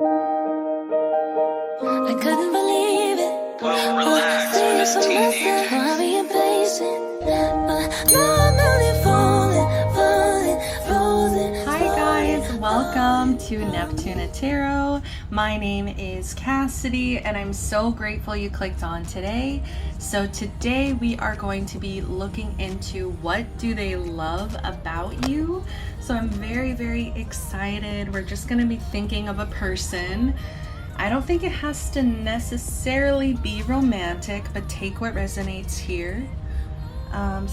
I couldn't believe it. Relax with this teenager. Why be impatient? But now I'm only falling, frozen. Hi guys, welcome to Neptuna Tarot. My name is Cassidy and I'm so grateful you clicked on today. So today we are going to be looking into what do they love about you. So I'm very excited. We're just going to be thinking of a person. I don't think it has to necessarily be romantic, but take what resonates here.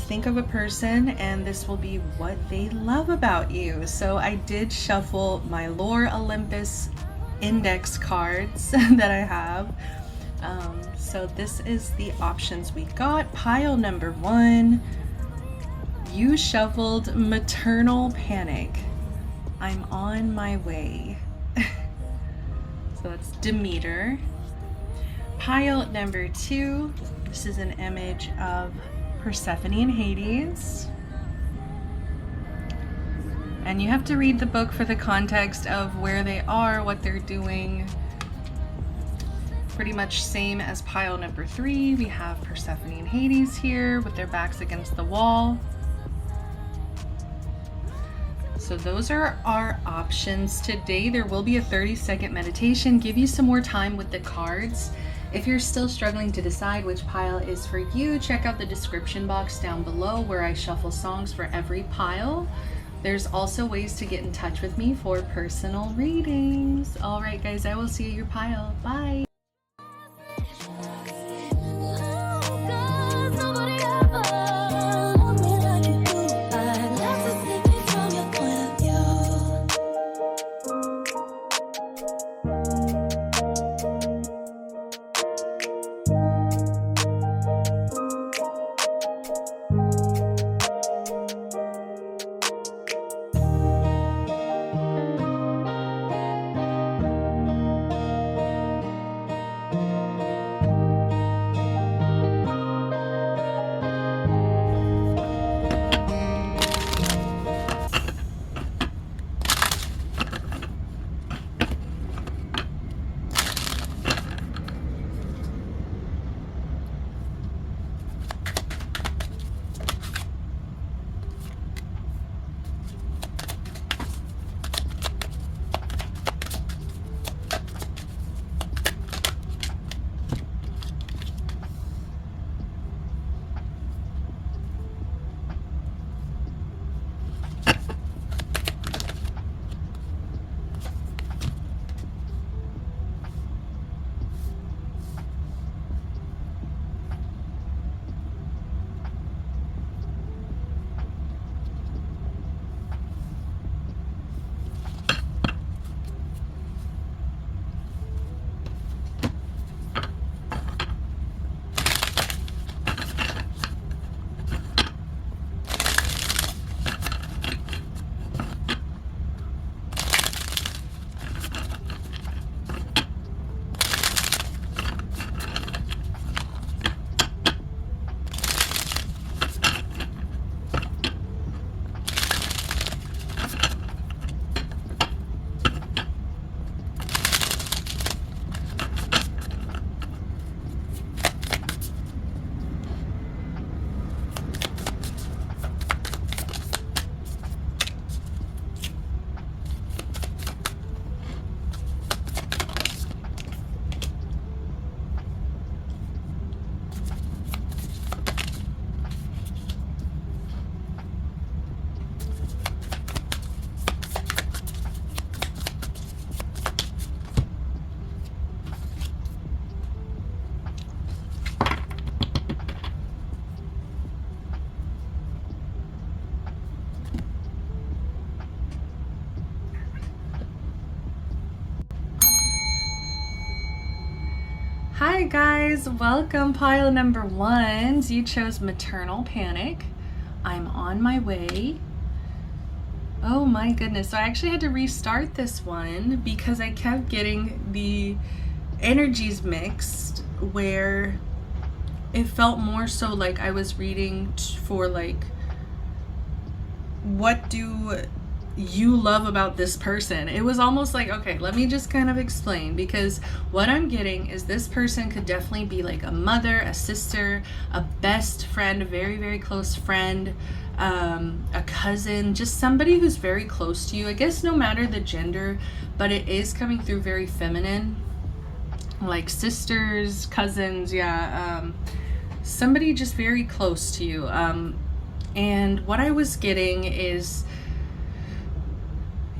Think of a person and this will be what they love about you. So I did shuffle my Lore Olympus index cards that I have. So this is the options we got. Pile number 1, you shuffled maternal panic. I'm on my way. So that's Demeter. Pile number 2, this is an image of Persephone and Hades. And you have to read the book for the context of where they are, what they're doing. Pretty much same as pile number 3. We have Persephone and Hades here with their backs against the wall. So those are our options today. There will be a 30-second meditation, give you some more time with the cards. If you're still struggling to decide which pile is for you, check out the description box down below where I shuffle songs for every pile. There's also ways to get in touch with me for personal readings. All right, guys, I will see you at your pile. Bye. Hi guys, welcome. Pile number 1. You chose maternal panic. I'm on my way. Oh my goodness. So I actually had to restart this one because I kept getting the energies mixed where it felt more so like I was reading for like what do you love about this person. It was almost like, okay, let me just kind of explain, because what I'm getting is this person could definitely be like a mother, a sister, a best friend, a very, very close friend, a cousin, just somebody who's very close to you. I guess no matter the gender, but it is coming through very feminine, like sisters, cousins, somebody just very close to you. And what I was getting is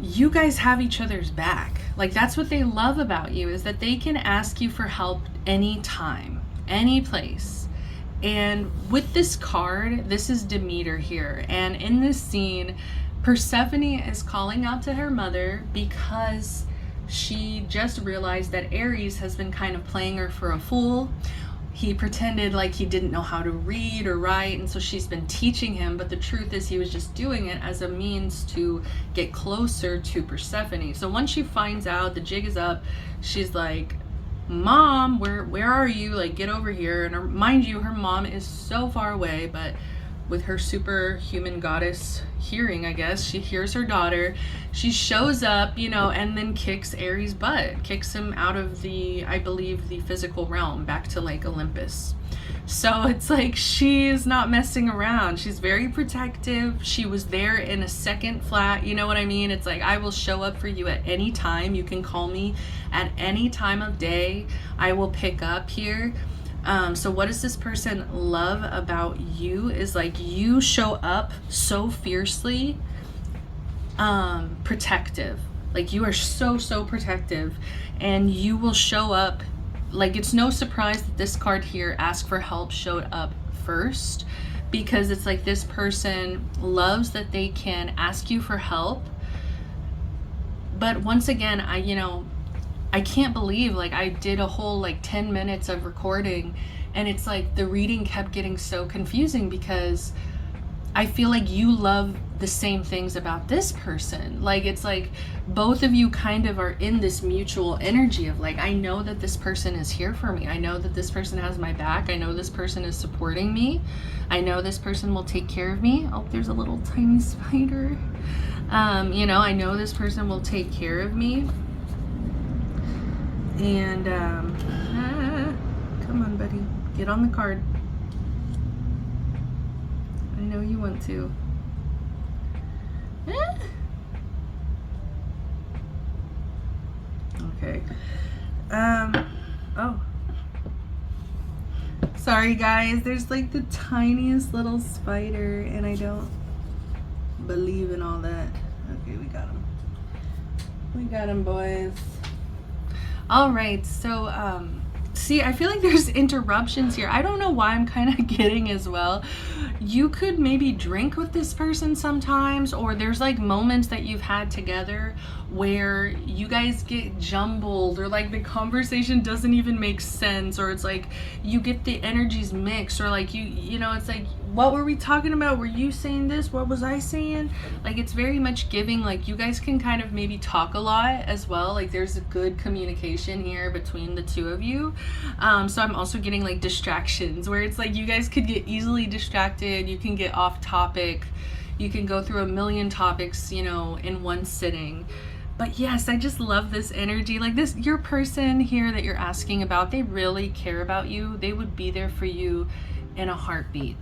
you guys have each other's back. Like, that's what they love about you, is that they can ask you for help anytime, any place. And with this card, this is Demeter here. And in this scene, Persephone is calling out to her mother because she just realized that Aries has been kind of playing her for a fool. He pretended like he didn't know how to read or write, and so she's been teaching him, but the truth is he was just doing it as a means to get closer to Persephone. So once she finds out the jig is up, she's like, Mom, where are you? Like, get over here. And mind you, her mom is so far away, but with her superhuman goddess hearing, I guess, she hears her daughter. She shows up, you know, and then kicks Aries' butt, kicks him out of the, I believe, the physical realm back to like Olympus. So it's like she's not messing around. She's very protective. She was there in a second flat. You know what I mean? It's like, I will show up for you at any time. You can call me at any time of day. I will pick up here. So what does this person love about you is like you show up so fiercely protective. Like you are so protective, and you will show up. Like, it's no surprise that this card here, Ask for Help, showed up first, because it's like this person loves that they can ask you for help. But once again, I can't believe, like, I did a whole like 10 minutes of recording, and it's like the reading kept getting so confusing because I feel like you love the same things about this person. Like, it's like both of you kind of are in this mutual energy of like, I know that this person is here for me. I know that this person has my back. I know this person is supporting me. I know this person will take care of me. Oh, there's a little tiny spider. I know this person will take care of me. And come on, buddy, get on the card. I know you want to. Okay. Oh. Sorry guys, there's like the tiniest little spider, and I don't believe in all that. Okay, we got him. We got him, boys. All right, so see, I feel like there's interruptions here. I don't know why I'm kind of getting as well. You could maybe drink with this person sometimes, or there's like moments that you've had together where you guys get jumbled, or like the conversation doesn't even make sense, or it's like you get the energies mixed, or like you know, it's like, what were we talking about? Were you saying this? What was I saying? Like, it's very much giving, like you guys can kind of maybe talk a lot as well. Like, there's a good communication here between the two of you. So I'm also getting like distractions where it's like you guys could get easily distracted. You can get off topic. You can go through a million topics, you know, in one sitting. But yes, I just love this energy. Like this, your person here that you're asking about, they really care about you. They would be there for you in a heartbeat.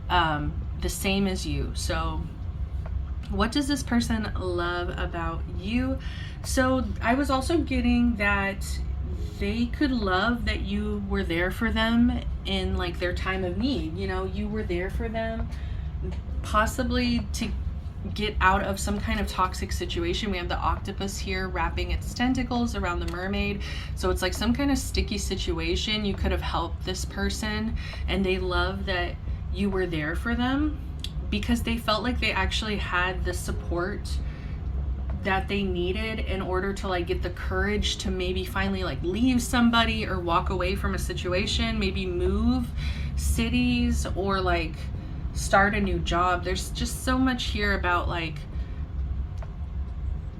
The same as you. So what does this person love about you? So I was also getting that they could love that you were there for them in like their time of need. You know, you were there for them, possibly to get out of some kind of toxic situation. We have the octopus here wrapping its tentacles around the mermaid. So it's like some kind of sticky situation. You could have helped this person, and they love that you were there for them because they felt like they actually had the support that they needed in order to like get the courage to maybe finally like leave somebody or walk away from a situation, maybe move cities or like start a new job. There's just so much here about like,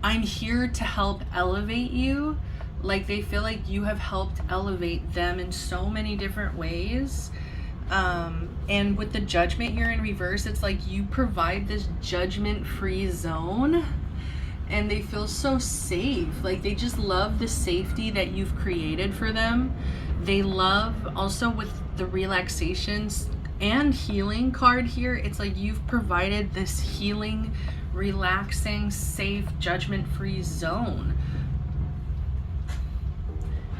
I'm here to help elevate you. Like they feel like you have helped elevate them in so many different ways. And with the Judgment here in reverse, it's like you provide this judgment-free zone and they feel so safe. Like they just love the safety that you've created for them. They love also with the relaxations and healing card here. It's like you've provided this healing, relaxing, safe, judgment-free zone.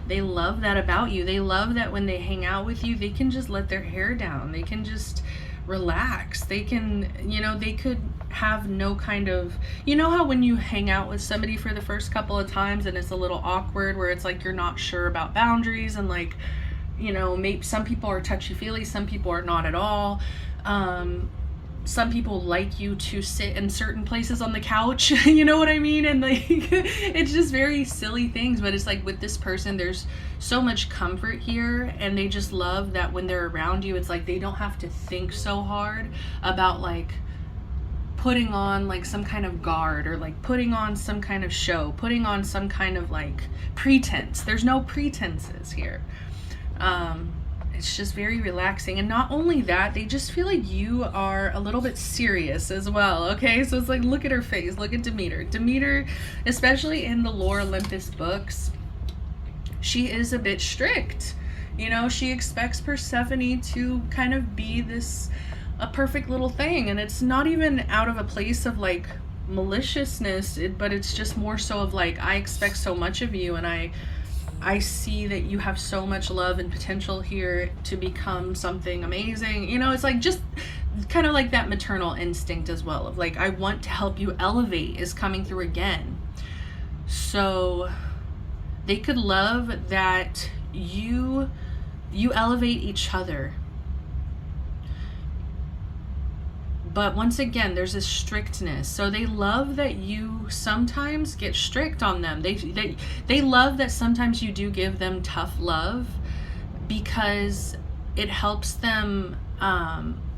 They love that about you. They love that when they hang out with you, they can just let their hair down. They can just relax. They can, you know, they could have no kind of, you know how when you hang out with somebody for the first couple of times and it's a little awkward where it's like you're not sure about boundaries, and like, you know, maybe some people are touchy-feely, some people are not at all. Some people like you to sit in certain places on the couch, you know what I mean? And like, it's just very silly things, but it's like with this person, there's so much comfort here, and they just love that when they're around you, it's like they don't have to think so hard about like putting on like some kind of guard, or like putting on some kind of show, putting on some kind of like pretense. There's no pretenses here. It's just very relaxing. And not only that, they just feel like you are a little bit serious as well. Okay, so it's like, look at her face, look at Demeter, especially in the Lore Olympus books, she is a bit strict. You know, she expects Persephone to kind of be this a perfect little thing, and it's not even out of a place of like maliciousness, but it's just more so of like, I expect so much of you, and I see that you have so much love and potential here to become something amazing. You know, it's like just kind of like that maternal instinct as well of like, I want to help you elevate is coming through again. So they could love that you elevate each other. But once again, there's this strictness. So they love that you sometimes get strict on them. They love that sometimes you do give them tough love, because it helps them,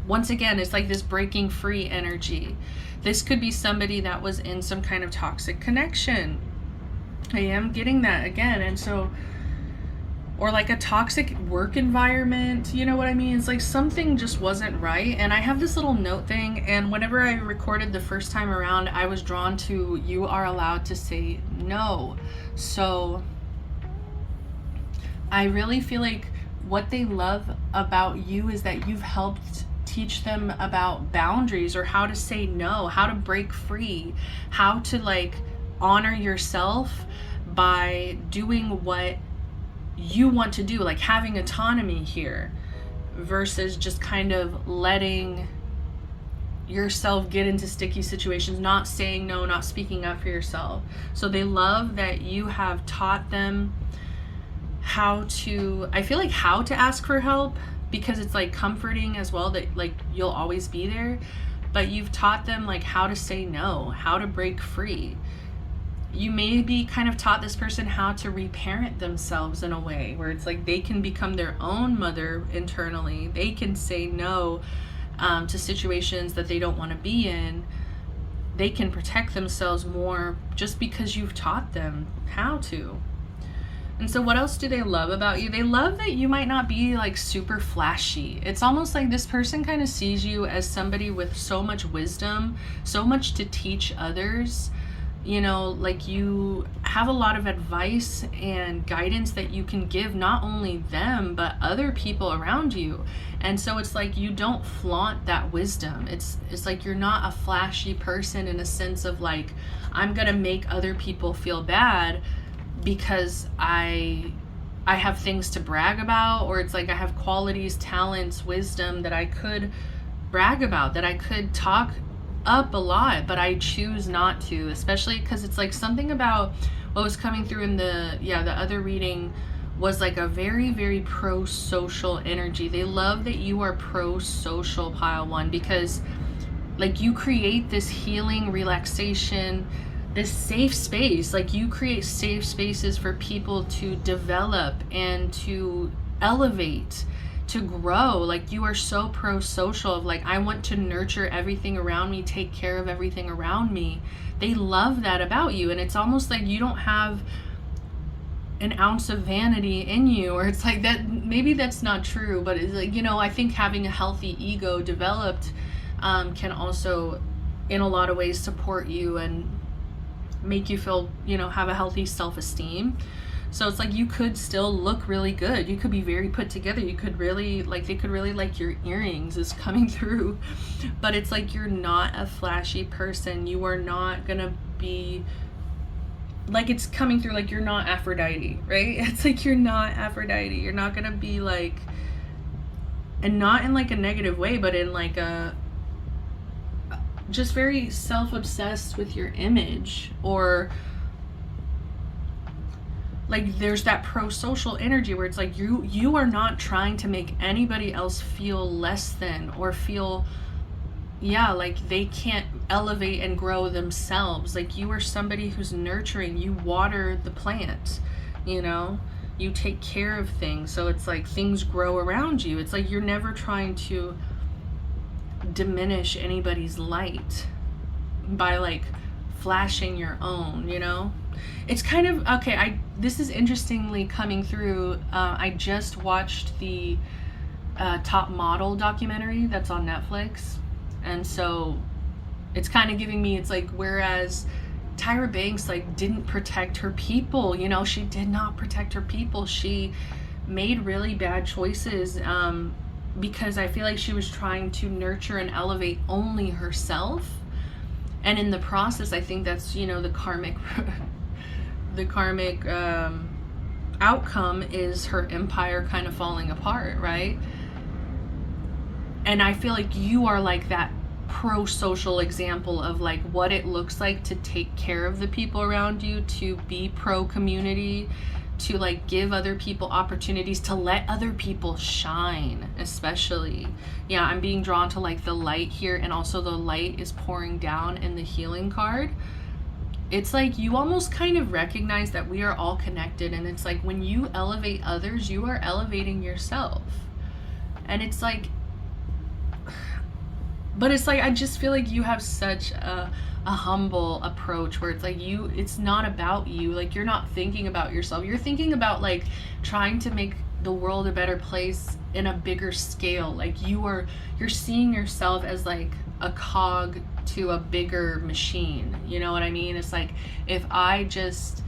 once again, it's like this breaking free energy. This could be somebody that was in some kind of toxic connection. I am getting that again. And so, or like a toxic work environment, you know what I mean? It's like something just wasn't right. And I have this little note thing, and whenever I recorded the first time around, I was drawn to, you are allowed to say no. So I really feel like what they love about you is that you've helped teach them about boundaries, or how to say no, how to break free, how to like honor yourself by doing what you want to do, like having autonomy here, versus just kind of letting yourself get into sticky situations, not saying no, not speaking up for yourself. So they love that you have taught them how to, I feel like how to ask for help, because it's like comforting as well that like you'll always be there, but you've taught them like how to say no, how to break free. You maybe kind of taught this person how to reparent themselves in a way where it's like they can become their own mother internally. They can say no to situations that they don't want to be in. They can protect themselves more just because you've taught them how to. And so what else do they love about you? They love that you might not be like super flashy. It's almost like this person kind of sees you as somebody with so much wisdom, so much to teach others. You know, like you have a lot of advice and guidance that you can give not only them, but other people around you. And so it's like you don't flaunt that wisdom. It's like you're not a flashy person in a sense of like, I'm gonna make other people feel bad because I have things to brag about, or it's like I have qualities, talents, wisdom that I could brag about, that I could talk up a lot, but I choose not to, especially because it's like something about what was coming through in the other reading was like a very, very pro-social energy. They love that you are pro-social, pile one, because like you create this healing, relaxation, this safe space. Like you create safe spaces for people to develop and to elevate, to grow. Like you are so pro-social of like, I want to nurture everything around me, take care of everything around me. They love that about you. And it's almost like you don't have an ounce of vanity in you, or it's like that, maybe that's not true, but it's like, you know, I think having a healthy ego developed can also in a lot of ways support you and make you feel, you know, have a healthy self-esteem. So it's like you could still look really good. You could be very put together. You could really like, they could really like your earrings is coming through. But it's like you're not a flashy person. You are not gonna be like, it's coming through like you're not Aphrodite, right? It's like you're not Aphrodite. You're not gonna be like, and not in like a negative way, but in like a just very self-obsessed with your image, or like there's that pro-social energy where it's like you are not trying to make anybody else feel less than, or feel, yeah, like they can't elevate and grow themselves. Like you are somebody who's nurturing. You water the plant, you know, you take care of things, so it's like things grow around you. It's like you're never trying to diminish anybody's light by like flashing your own, you know. It's kind of okay. This is interestingly coming through. I just watched the Top Model documentary that's on Netflix, and so it's kind of giving me, it's like, whereas Tyra Banks like didn't protect her people, you know, she did not protect her people. She made really bad choices because I feel like she was trying to nurture and elevate only herself, and in the process I think that's, you know, the karmic outcome is her empire kind of falling apart, right? And I feel like you are like that pro-social example of like what it looks like to take care of the people around you, to be pro-community, to like give other people opportunities, to let other people shine, especially. Yeah, I'm being drawn to like the light here, and also the light is pouring down in the healing card. It's like you almost kind of recognize that we are all connected, and it's like when you elevate others, you are elevating yourself. And it's like, but it's like I just feel like you have such a humble approach where it's like it's not about you. Like you're not thinking about yourself. You're thinking about like trying to make the world a better place in a bigger scale. Like you're seeing yourself as like a cog to a bigger machine. You know what I mean? It's like, if I just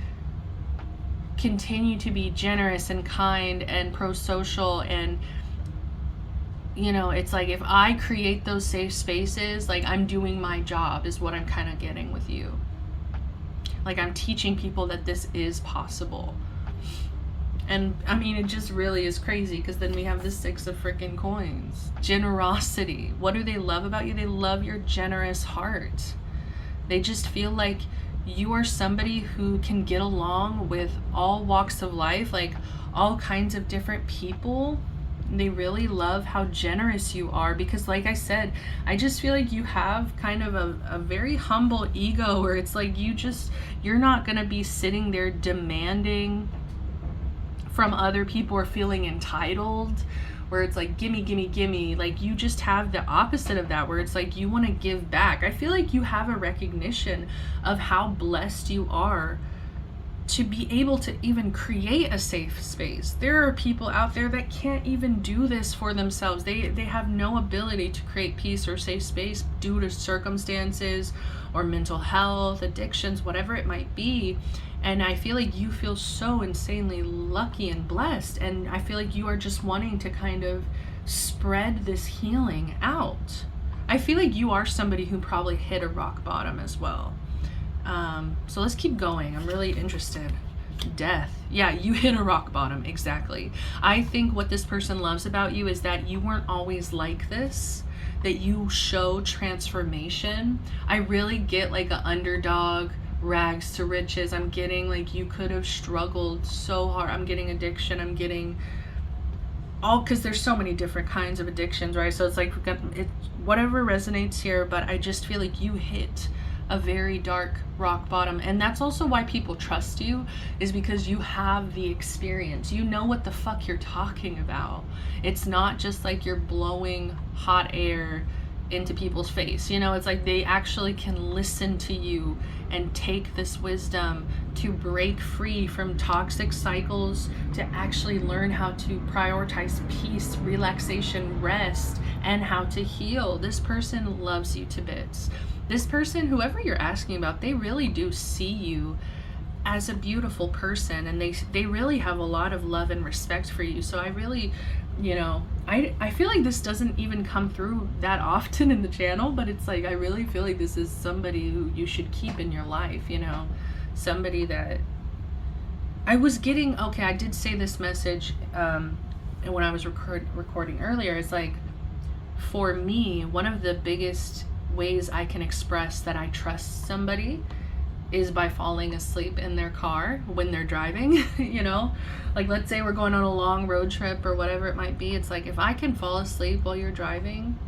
continue to be generous and kind and pro-social, and you know, it's like if I create those safe spaces, like I'm doing my job, is what I'm kind of getting with you. Like I'm teaching people that this is possible. And I mean, it just really is crazy, because then we have the 6 of freaking coins. Generosity. What do they love about you? They love your generous heart. They just feel like you are somebody who can get along with all walks of life, like all kinds of different people. They really love how generous you are, because like I said, I just feel like you have kind of a very humble ego, where it's like you're not gonna be sitting there demanding from other people or feeling entitled, where it's like gimme, gimme, gimme. Like you just have the opposite of that, where it's like you want to give back. I feel like you have a recognition of how blessed you are to be able to even create a safe space. There are people out there that can't even do this for themselves. They have no ability to create peace or safe space due to circumstances or mental health, addictions, whatever it might be. And I feel like you feel so insanely lucky and blessed. And I feel like you are just wanting to kind of spread this healing out. I feel like you are somebody who probably hit a rock bottom as well. So let's keep going. I'm really interested. Death. Yeah, you hit a rock bottom. Exactly. I think what this person loves about you is that you weren't always like this, that you show transformation. I really get like an underdog, rags to riches. I'm getting like you could have struggled so hard. I'm getting addiction. I'm getting all, because there's so many different kinds of addictions, right? So it's like whatever resonates here, but I just feel like you hit a very dark rock bottom. And that's also why people trust you, is because you have the experience. You know what the fuck you're talking about. It's not just like you're blowing hot air into people's face. You know, it's like they actually can listen to you and take this wisdom to break free from toxic cycles, to actually learn how to prioritize peace, relaxation, rest, and how to heal. This person loves you to bits. this person, whoever you're asking about, they really do see you as a beautiful person, and they really have a lot of love and respect for you. So I really, you know, I feel like this doesn't even come through that often in the channel, but it's like I really feel like this is somebody who you should keep in your life, you know, somebody that I was getting. Okay, I did say this message when I was recording earlier. It's like, for me, one of the biggest ways I can express that I trust somebody is by falling asleep in their car when they're driving. You know, like let's say we're going on a long road trip or whatever it might be. It's like, if I can fall asleep while you're driving,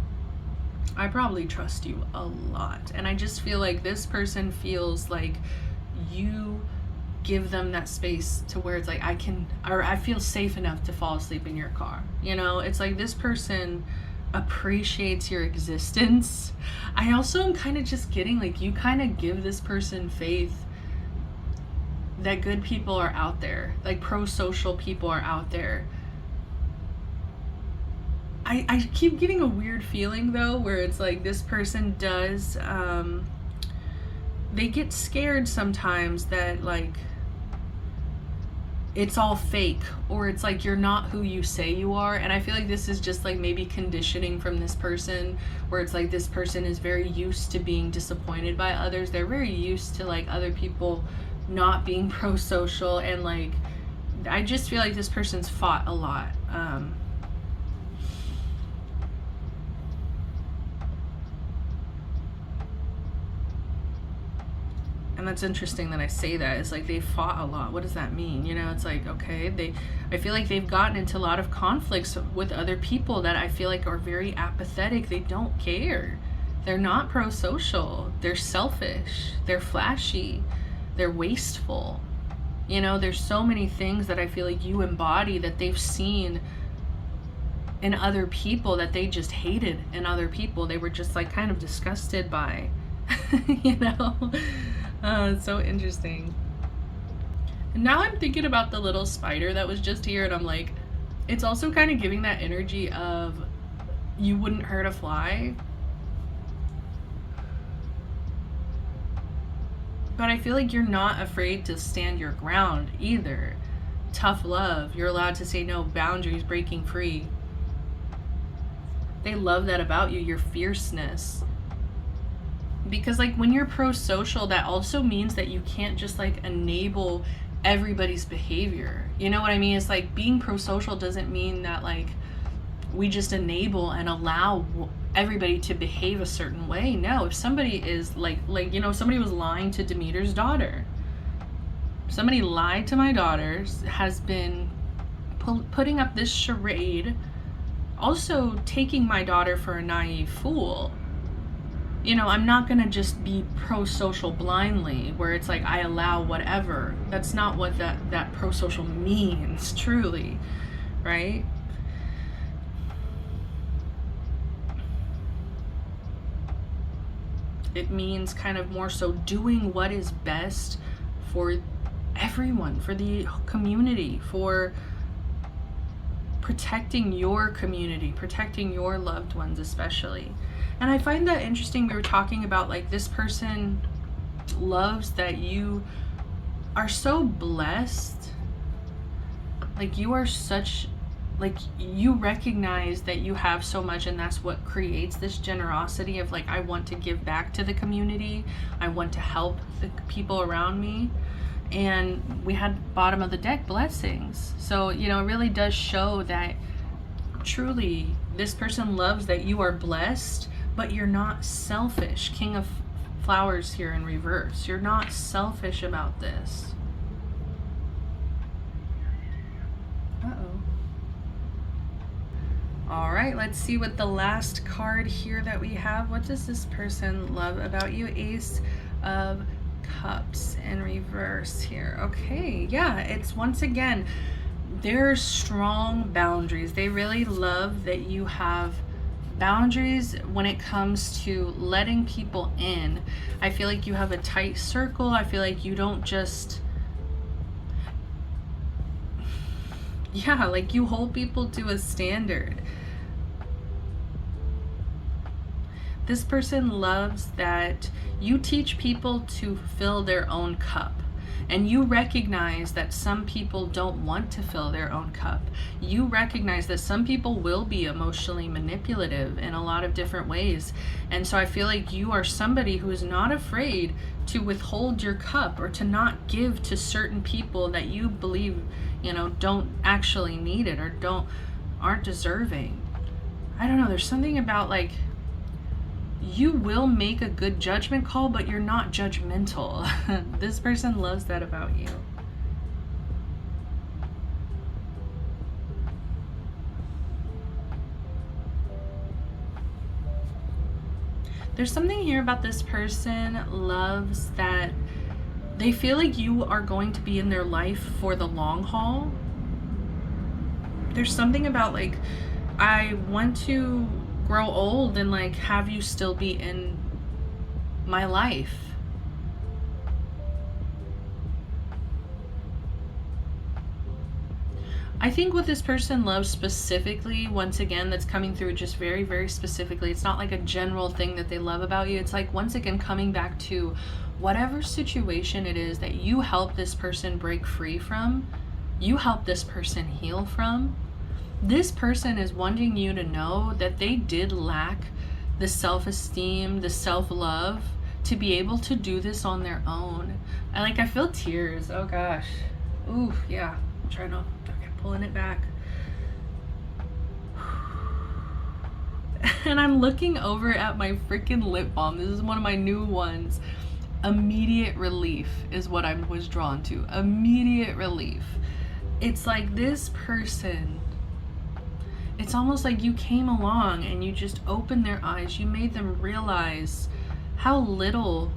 I probably trust you a lot. And I just feel like this person feels like you give them that space to where it's like, I feel safe enough to fall asleep in your car. You know, it's like this person appreciates your existence. I also am kind of just getting like, you kind of give this person faith that good people are out there, like pro-social people are out there. I keep getting a weird feeling though, where it's like this person does they get scared sometimes that like it's all fake, or it's like you're not who you say you are. And I feel like this is just like maybe conditioning from this person, where it's like this person is very used to being disappointed by others. They're very used to like other people not being pro-social, and like I just feel like this person's fought a lot. And that's interesting that I say that. It's like they fought a lot. What does that mean? You know, it's like, okay, I feel like they've gotten into a lot of conflicts with other people that I feel like are very apathetic. They don't care. They're not pro-social. They're selfish. They're flashy. They're wasteful. You know, there's so many things that I feel like you embody that they've seen in other people that they just hated in other people. They were just like kind of disgusted by, you know? It's so interesting. And now I'm thinking about the little spider that was just here, and I'm like, it's also kind of giving that energy of you wouldn't hurt a fly. But I feel like you're not afraid to stand your ground either. Tough love. You're allowed to say no. Boundaries, breaking free. They love that about you, your fierceness. Because like when you're pro-social, that also means that you can't just like enable everybody's behavior. You know what I mean? It's like being pro-social doesn't mean that like we just enable and allow everybody to behave a certain way. No, if somebody is like you know, somebody was lying to Demeter's daughter. Somebody lied to my daughter, has been putting up this charade, also taking my daughter for a naive fool. You know, I'm not gonna just be pro-social blindly, where it's like I allow whatever. That's not what that pro-social means, truly, right? It means kind of more so doing what is best for everyone, for the community, for protecting your community, protecting your loved ones especially. And I find that interesting. We were talking about like this person loves that you are so blessed. Like you are such, like you recognize that you have so much, and that's what creates this generosity of like, I want to give back to the community. I want to help the people around me. And we had bottom of the deck blessings. So, you know, it really does show that truly this person loves that you are blessed, but you're not selfish. King of Flowers here in reverse. You're not selfish about this. Uh-oh. All right, let's see what the last card here that we have. What does this person love about you? Ace of Cups in reverse here. Okay, yeah, it's once again, there's strong boundaries. They really love that you have boundaries when it comes to letting people in. I feel like you have a tight circle. I feel like you don't just, yeah, like you hold people to a standard. This person loves that you teach people to fill their own cup. And you recognize that some people don't want to fill their own cup. You recognize that some people will be emotionally manipulative in a lot of different ways. And so I feel like you are somebody who is not afraid to withhold your cup or to not give to certain people that you believe, don't actually need it or aren't deserving. I don't know, there's something about like, you will make a good judgment call, but you're not judgmental. This person loves that about you. There's something here about this person loves that they feel like you are going to be in their life for the long haul. There's something about like, I want to grow old and like have you still be in my life. I think what this person loves specifically, once again, that's coming through just very, very specifically, it's not like a general thing that they love about you. It's like, once again, coming back to whatever situation it is that you help this person break free from, you help this person heal from. This person is wanting you to know that they did lack the self-esteem, the self-love to be able to do this on their own. I feel tears. Oh gosh. Ooh, yeah. I'm trying to, okay, pulling it back. And I'm looking over at my freaking lip balm. This is one of my new ones. Immediate relief is what I was drawn to. Immediate relief. It's like this person, it's almost like you came along and you just opened their eyes. You made them realize how little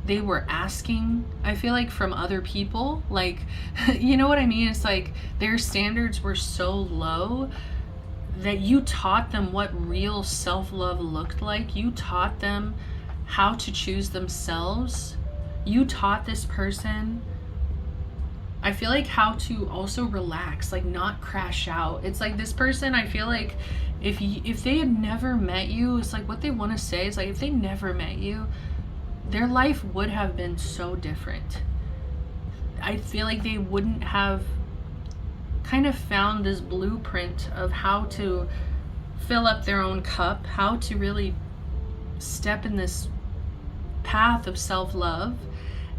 they were asking, I feel like, from other people. Like, you know what I mean? It's like their standards were so low that you taught them what real self-love looked like. You taught them how to choose themselves. You taught this person, I feel like, how to also relax, like not crash out. It's like this person, I feel like if they had never met you, it's like what they want to say is like, if they never met you, their life would have been so different. I feel like they wouldn't have kind of found this blueprint of how to fill up their own cup, how to really step in this path of self-love.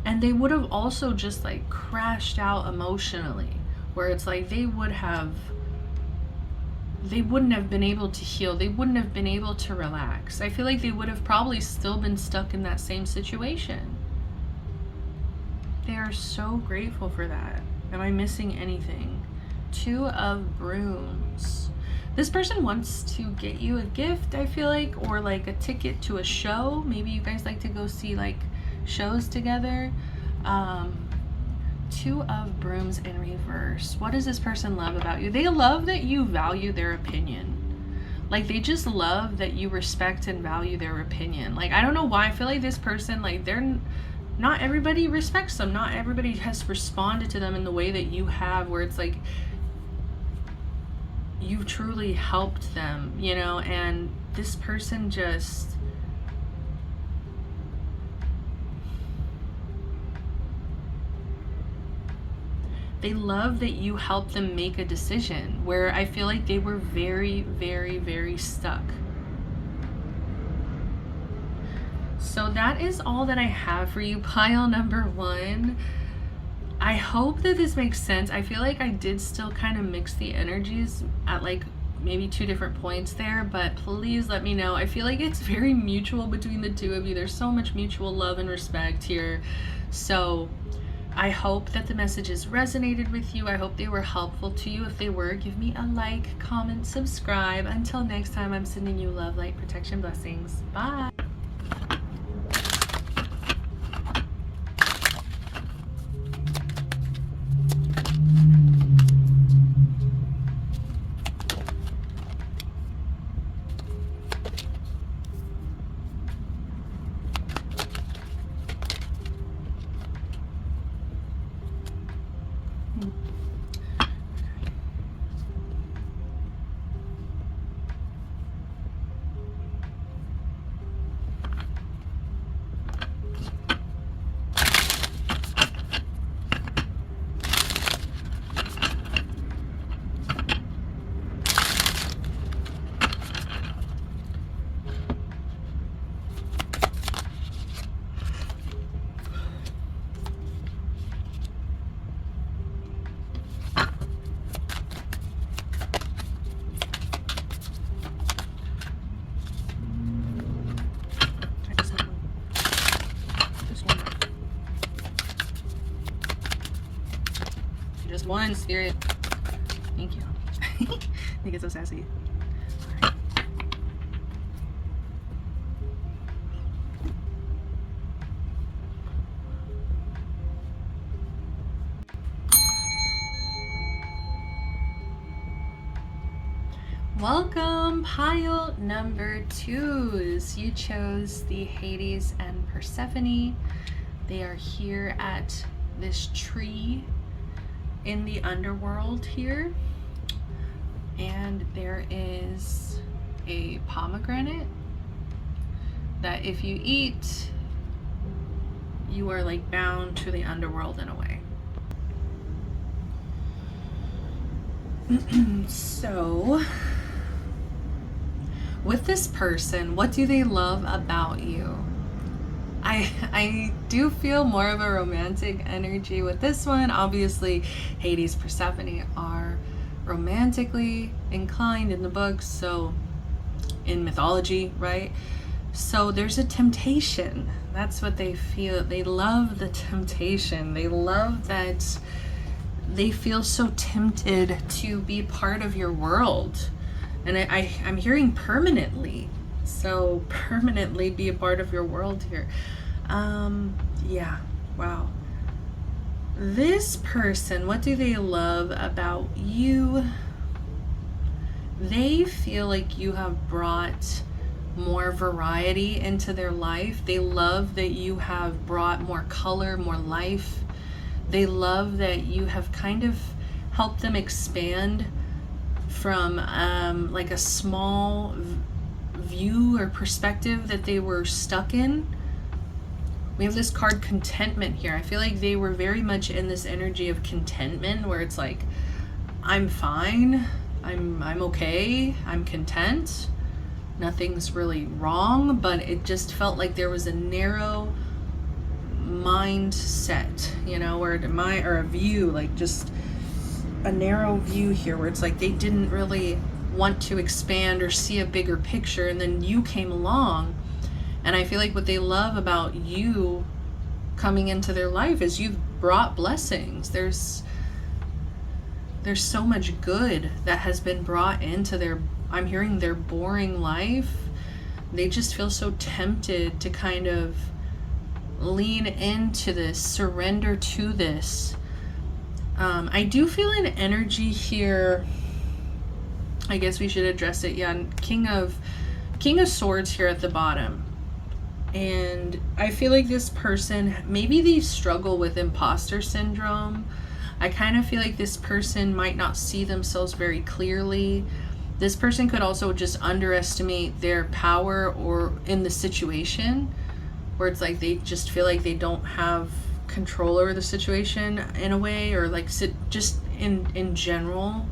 And they would have also just like crashed out emotionally, where it's like they wouldn't have been able to heal. They wouldn't have been able to relax. I feel like they would have probably still been stuck in that same situation. They are so grateful for that. Am I missing anything? 2 of Brooms. This person wants to get you a gift, I feel like, or like a ticket to a show. Maybe you guys like to go see like shows together. 2 of Brooms in reverse. What does this person love about you? They love that you value their opinion. Like, they just love that you respect and value their opinion. Like, I don't know why. I feel like this person, like, not everybody respects them. Not everybody has responded to them in the way that you have, where it's like you've truly helped them, and this person just, they love that you help them make a decision, where I feel like they were very, very, very stuck. So that is all that I have for you, pile number 1. I hope that this makes sense. I feel like I did still kind of mix the energies at like maybe 2 different points there, but please let me know. I feel like it's very mutual between the 2 of you. There's so much mutual love and respect here. So I hope that the messages resonated with you. I hope they were helpful to you. If they were, give me a like, comment, subscribe. Until next time, I'm sending you love, light, protection, blessings. Bye. one, Spirit. Thank you. I think it's so sassy. Welcome, pile number 2s. You chose the Hades and Persephone. They are here at this tree in the underworld here. And there is a pomegranate that if you eat, you are like bound to the underworld in a way. So, with this person, what do they love about you? I do feel more of a romantic energy with this one. Obviously, Hades, Persephone are romantically inclined in the books, so in mythology, right? So there's a temptation. That's what they feel. They love the temptation. They love that they feel so tempted to be part of your world. And I'm hearing permanently. So permanently be a part of your world here. Yeah, wow. This person, what do they love about you? They feel like you have brought more variety into their life. They love that you have brought more color, more life. They love that you have kind of helped them expand from like a small view or perspective that they were stuck in. We have this card contentment here. I feel like they were very much in this energy of contentment where it's like, I'm fine, I'm okay, I'm content, nothing's really wrong, but it just felt like there was a narrow mindset, you know, or a view, like just a narrow view here where it's like they didn't really want to expand or see a bigger picture, and then you came along. And I feel like what they love about you coming into their life is you've brought blessings. There's so much good that has been brought into I'm hearing their boring life. They just feel so tempted to kind of lean into this, surrender to this. I do feel an energy here. I guess we should address it. Yeah, King of Swords here at the bottom. And I feel like this person, maybe they struggle with imposter syndrome. I kind of feel like this person might not see themselves very clearly. This person could also just underestimate their power or in the situation where it's like they just feel like they don't have control over the situation in a way, or like just in general,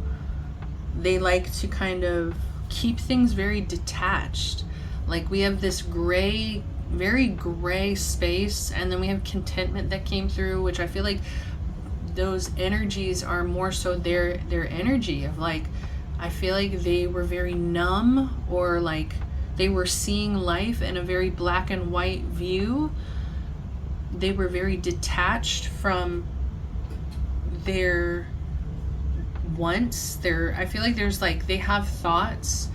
they like to kind of keep things very detached. Like we have this gray, very gray space, and then we have contentment that came through, which I feel like those energies are more so their energy of like, I feel like they were very numb, or like they were seeing life in a very black and white view. They were very detached from their wants. I feel like there's like, they have thoughts.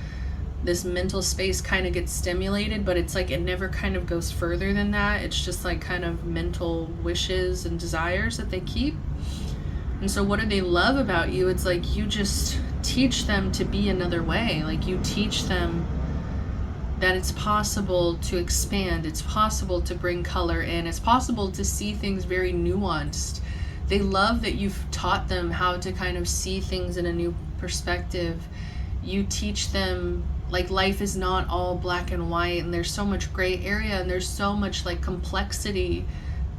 This mental space kind of gets stimulated, but it's like it never kind of goes further than that. It's just like kind of mental wishes and desires that they keep. And so what do they love about you? It's like you just teach them to be another way. Like you teach them that it's possible to expand, it's possible to bring color in, it's possible to see things very nuanced. They love that you've taught them how to kind of see things in a new perspective. You teach them like life is not all black and white, and there's so much gray area, and there's so much like complexity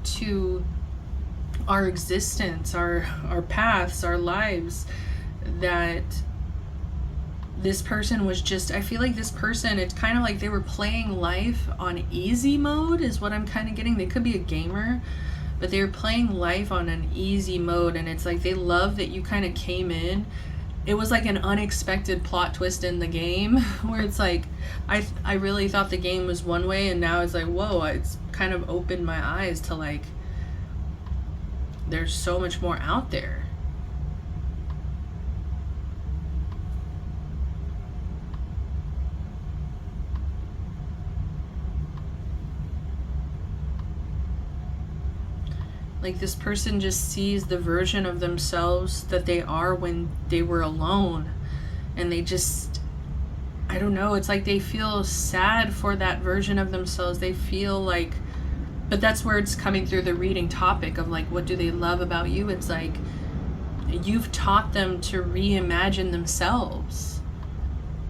to our existence, our paths, our lives, that this person was just, I feel like this person, it's kind of like they were playing life on easy mode is what I'm kind of getting. They could be a gamer, but they were playing life on an easy mode, and it's like they love that you kind of came in. It was like an unexpected plot twist in the game where it's like, I really thought the game was one way, and now it's like, whoa, it's kind of opened my eyes to like, there's so much more out there. Like this person just sees the version of themselves that they are when they were alone, and they just, I don't know, it's like they feel sad for that version of themselves. They feel like, but that's where it's coming through the reading topic of like, what do they love about you? It's like you've taught them to reimagine themselves.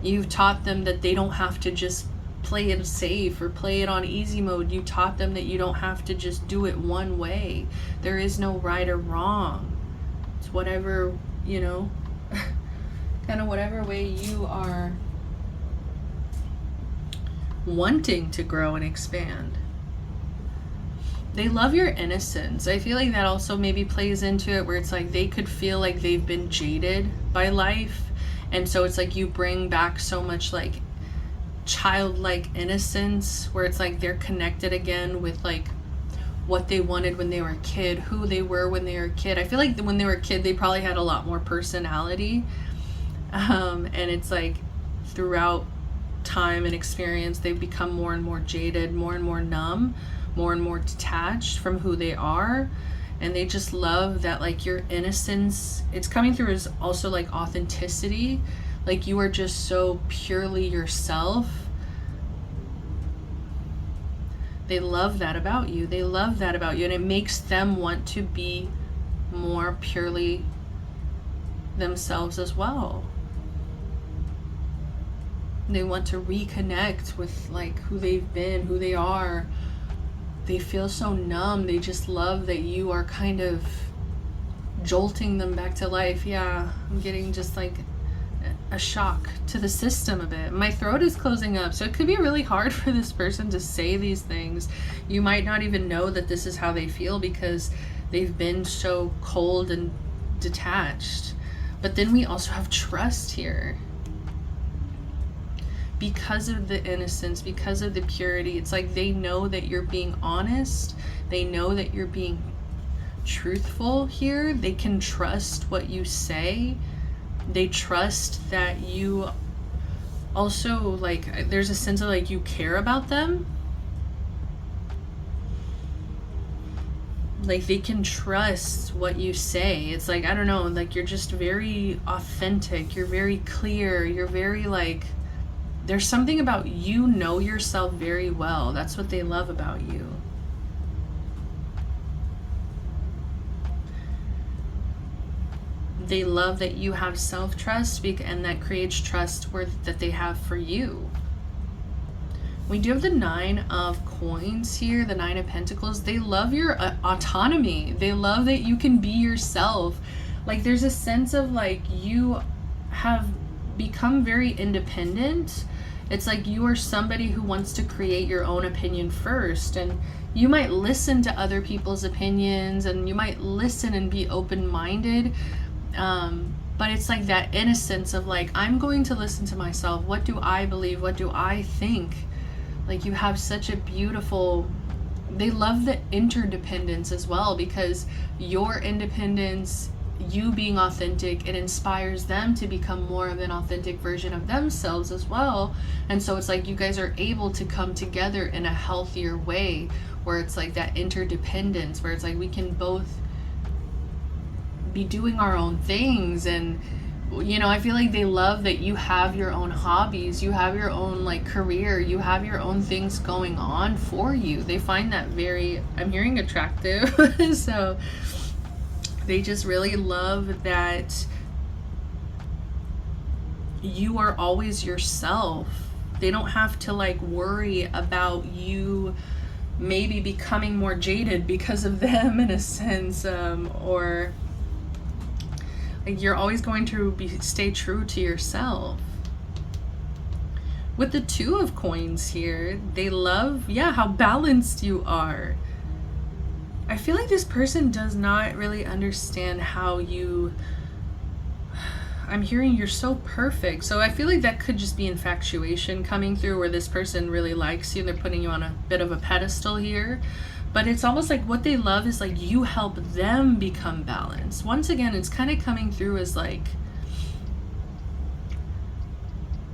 You've taught them that they don't have to just play it safe or play it on easy mode. You taught them that you don't have to just do it one way. There is no right or wrong. It's whatever, you know, kind of whatever way you are wanting to grow and expand. They love your innocence. I feel like that also maybe plays into it, where it's like they could feel like they've been jaded by life, and so it's like you bring back so much like childlike innocence, where it's like they're connected again with like what they wanted when they were a kid, who they were when they were a kid. I feel like when they were a kid they probably had a lot more personality, and it's like throughout time and experience they've become more and more jaded, more and more numb, more and more detached from who they are. And they just love that, like, your innocence, it's coming through as also like authenticity. Like you are just so purely yourself. They love that about you. They love that about you, and it makes them want to be more purely themselves as well. They want to reconnect with like who they've been, who they are. They feel so numb. They just love that you are kind of jolting them back to life. Yeah, I'm getting just like a shock to the system a bit. My throat is closing up, so it could be really hard for this person to say these things. You might not even know that this is how they feel because they've been so cold and detached. But then we also have trust here. Because of the innocence, because of the purity, it's like they know that you're being honest. They know that you're being truthful here. They can trust what you say. They trust that you also, like, there's a sense of like you care about them. Like they can trust what you say. It's like, I don't know, like you're just very authentic. You're very clear. You're very like, there's something about you know yourself very well. That's what they love about you. They love that you have self-trust, and that creates trust that they have for you. We do have the 9 of Coins here, the 9 of Pentacles. They love your autonomy. They love that you can be yourself. Like there's a sense of like you have become very independent. It's like you are somebody who wants to create your own opinion first, and you might listen to other people's opinions, and you might listen and be open-minded, but it's like that innocence of like, I'm going to listen to myself. What do I believe? What do I think? Like you have such a beautiful, they love the interdependence as well, because your independence, you being authentic, it inspires them to become more of an authentic version of themselves as well. And so it's like you guys are able to come together in a healthier way, where it's like that interdependence, where it's like we can both be doing our own things. And you know, I feel like they love that you have your own hobbies, you have your own like career, you have your own things going on for you. They find that very, I'm hearing, attractive. So they just really love that you are always yourself. They don't have to like worry about you maybe becoming more jaded because of them in a sense, or like you're always going to stay true to yourself. With the 2 of Coins here, they love, yeah, how balanced you are. I feel like this person does not really understand how you, I'm hearing you're so perfect. So I feel like that could just be infatuation coming through, where this person really likes you and they're putting you on a bit of a pedestal here. But it's almost like what they love is like you help them become balanced. Once again, it's kind of coming through as like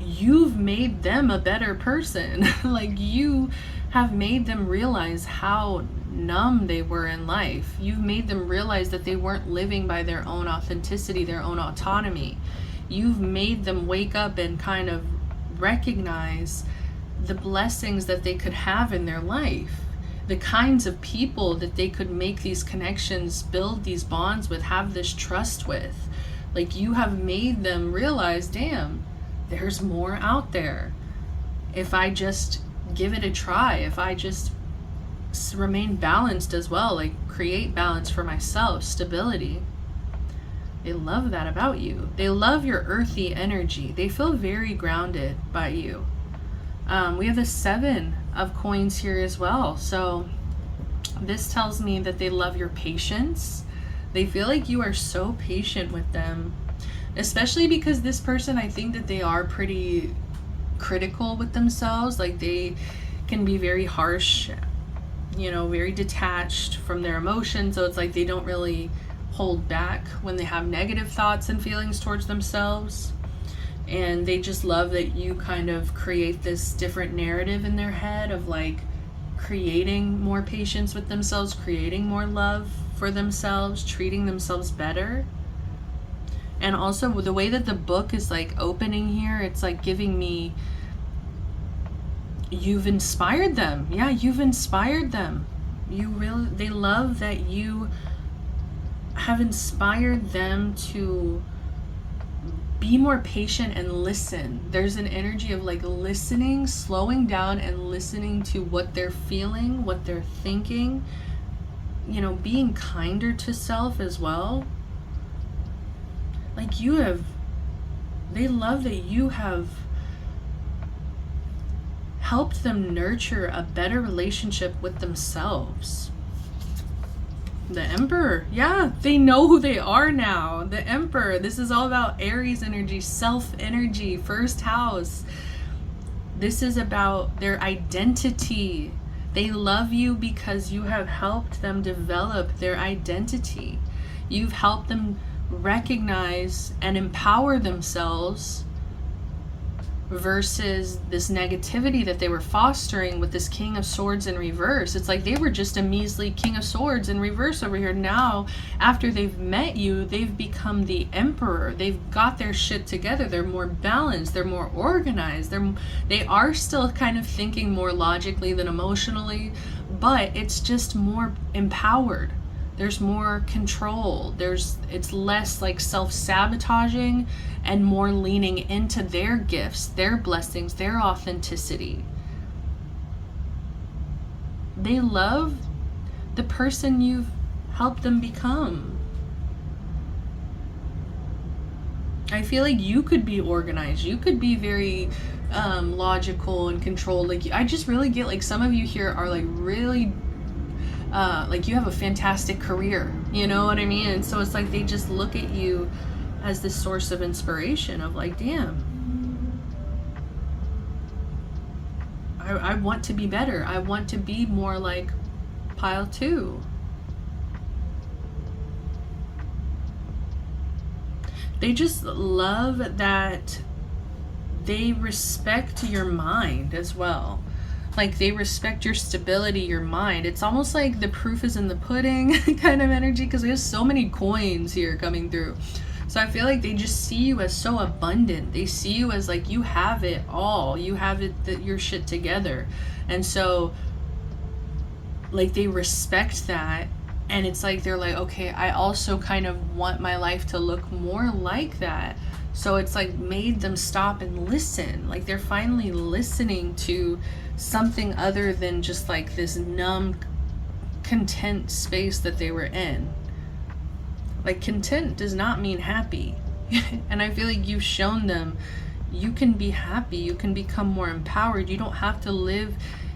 you've made them a better person. Like you have made them realize how numb they were in life. You've made them realize that they weren't living by their own authenticity, their own autonomy. You've made them wake up and kind of recognize the blessings that they could have in their life, the kinds of people that they could make these connections, build these bonds with, have this trust with. Like, you have made them realize, damn, there's more out there. If I just give it a try, if I just remain balanced as well, like create balance for myself, stability. They love that about you. They love your earthy energy. They feel very grounded by you. We have the 7 of coins here as well. So this tells me that they love your patience. They feel like you are so patient with them, especially because this person, I think that they are pretty critical with themselves. Like, they can be very harsh, you know, very detached from their emotions. So it's like they don't really hold back when they have negative thoughts and feelings towards themselves. And they just love that you kind of create this different narrative in their head of like creating more patience with themselves, creating more love for themselves, treating themselves better. And also the way that the book is like opening here, it's like giving me, you've inspired them. Yeah, you've inspired them. They love that you have inspired them to be more patient and listen. There's an energy of like listening, slowing down and listening to what they're feeling, what they're thinking, you know, being kinder to self as well. Like, they love that you have helped them nurture a better relationship with themselves. The Emperor, yeah, they know who they are now. The Emperor, this is all about Aries energy, self energy, first house. This is about their identity. They love you because you have helped them develop their identity. You've helped them recognize and empower themselves versus this negativity that they were fostering with this King of Swords in reverse. It's like they were just a measly King of Swords in reverse over here. Now, after they've met you, they've become the Emperor. They've got their shit together. They're more balanced. They're more organized. They are still kind of thinking more logically than emotionally, but it's just more empowered. There's more control. It's less like self-sabotaging and more leaning into their gifts, their blessings, their authenticity. They love the person you've helped them become. I feel like you could be organized. You could be very logical and controlled. Like, I just really get like some of you here are like really like you have a fantastic career, you know what I mean? And so it's like they just look at you as this source of inspiration of like, damn, I want to be better. I want to be more like pile 2. They just love that they respect your mind as well. Like, they respect your stability, your mind. It's almost like the proof is in the pudding kind of energy, because there's so many coins here coming through. So I feel like they just see you as so abundant. They see you as like, you have it all. You have it, your shit together. And so like they respect that. And it's like, they're like, okay, I also kind of want my life to look more like that. So it's like made them stop and listen. Like, they're finally listening to something other than just like this numb, content space that they were in. Like, content does not mean happy. And I feel like you've shown them you can be happy, you can become more empowered. You don't have to live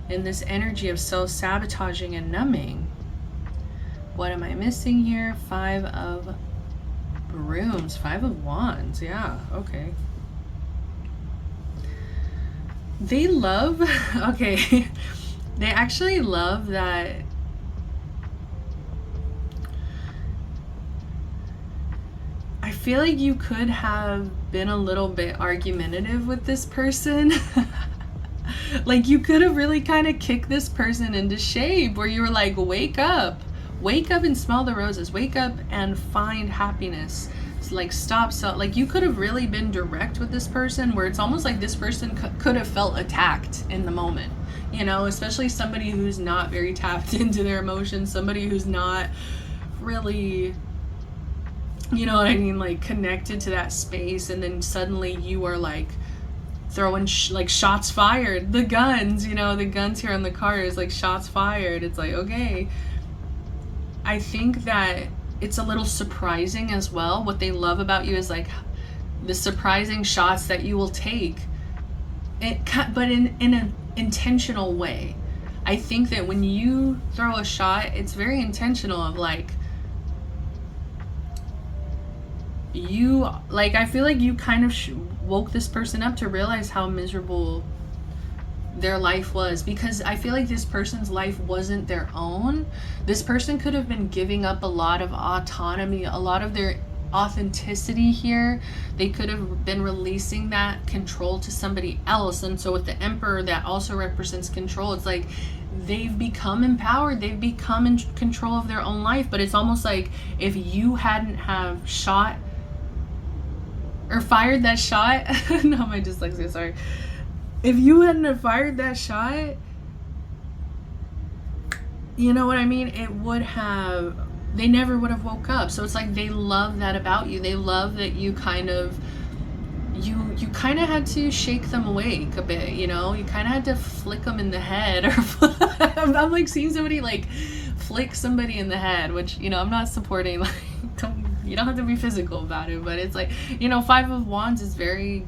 in this energy of self-sabotaging and numbing. What am I missing here? 5 of Brooms, 5 of Wands. Yeah, okay. They love, okay, they actually love that I feel like you could have been a little bit argumentative with this person. Like, you could have really kind of kicked this person into shape, where you were like, wake up and smell the roses, wake up and find happiness. It's like, stop. So like, you could have really been direct with this person, where it's almost like this person could have felt attacked in the moment, you know, especially somebody who's not very tapped into their emotions, somebody who's not really, you know what I mean, like connected to that space. And then suddenly you are like throwing like shots fired, the guns, you know, the guns here on the car is like shots fired. It's like, okay, I think that it's a little surprising as well. What they love about you is like the surprising shots that you will take, but in an intentional way. I think that when you throw a shot, it's very intentional, of like, you, like, I feel like you kind of woke this person up to realize how miserable their life was, because I feel like this person's life wasn't their own. This person could have been giving up a lot of autonomy, a lot of their authenticity here. They could have been releasing that control to somebody else. And so with the Emperor, that also represents control. It's like they've become empowered, they've become in control of their own life. But it's almost like if you hadn't have shot or fired that shot no, my dyslexia, sorry. If you hadn't have fired that shot, you know what I mean, it would have, they never would have woke up. So it's like they love that about you. They love that you kind of, you kind of had to shake them awake a bit, you know, you kind of had to flick them in the head, or I'm like seeing somebody like flick somebody in the head, which, you know, I'm not supporting, like, you don't have to be physical about it, but it's like, you know, Five of Wands is very,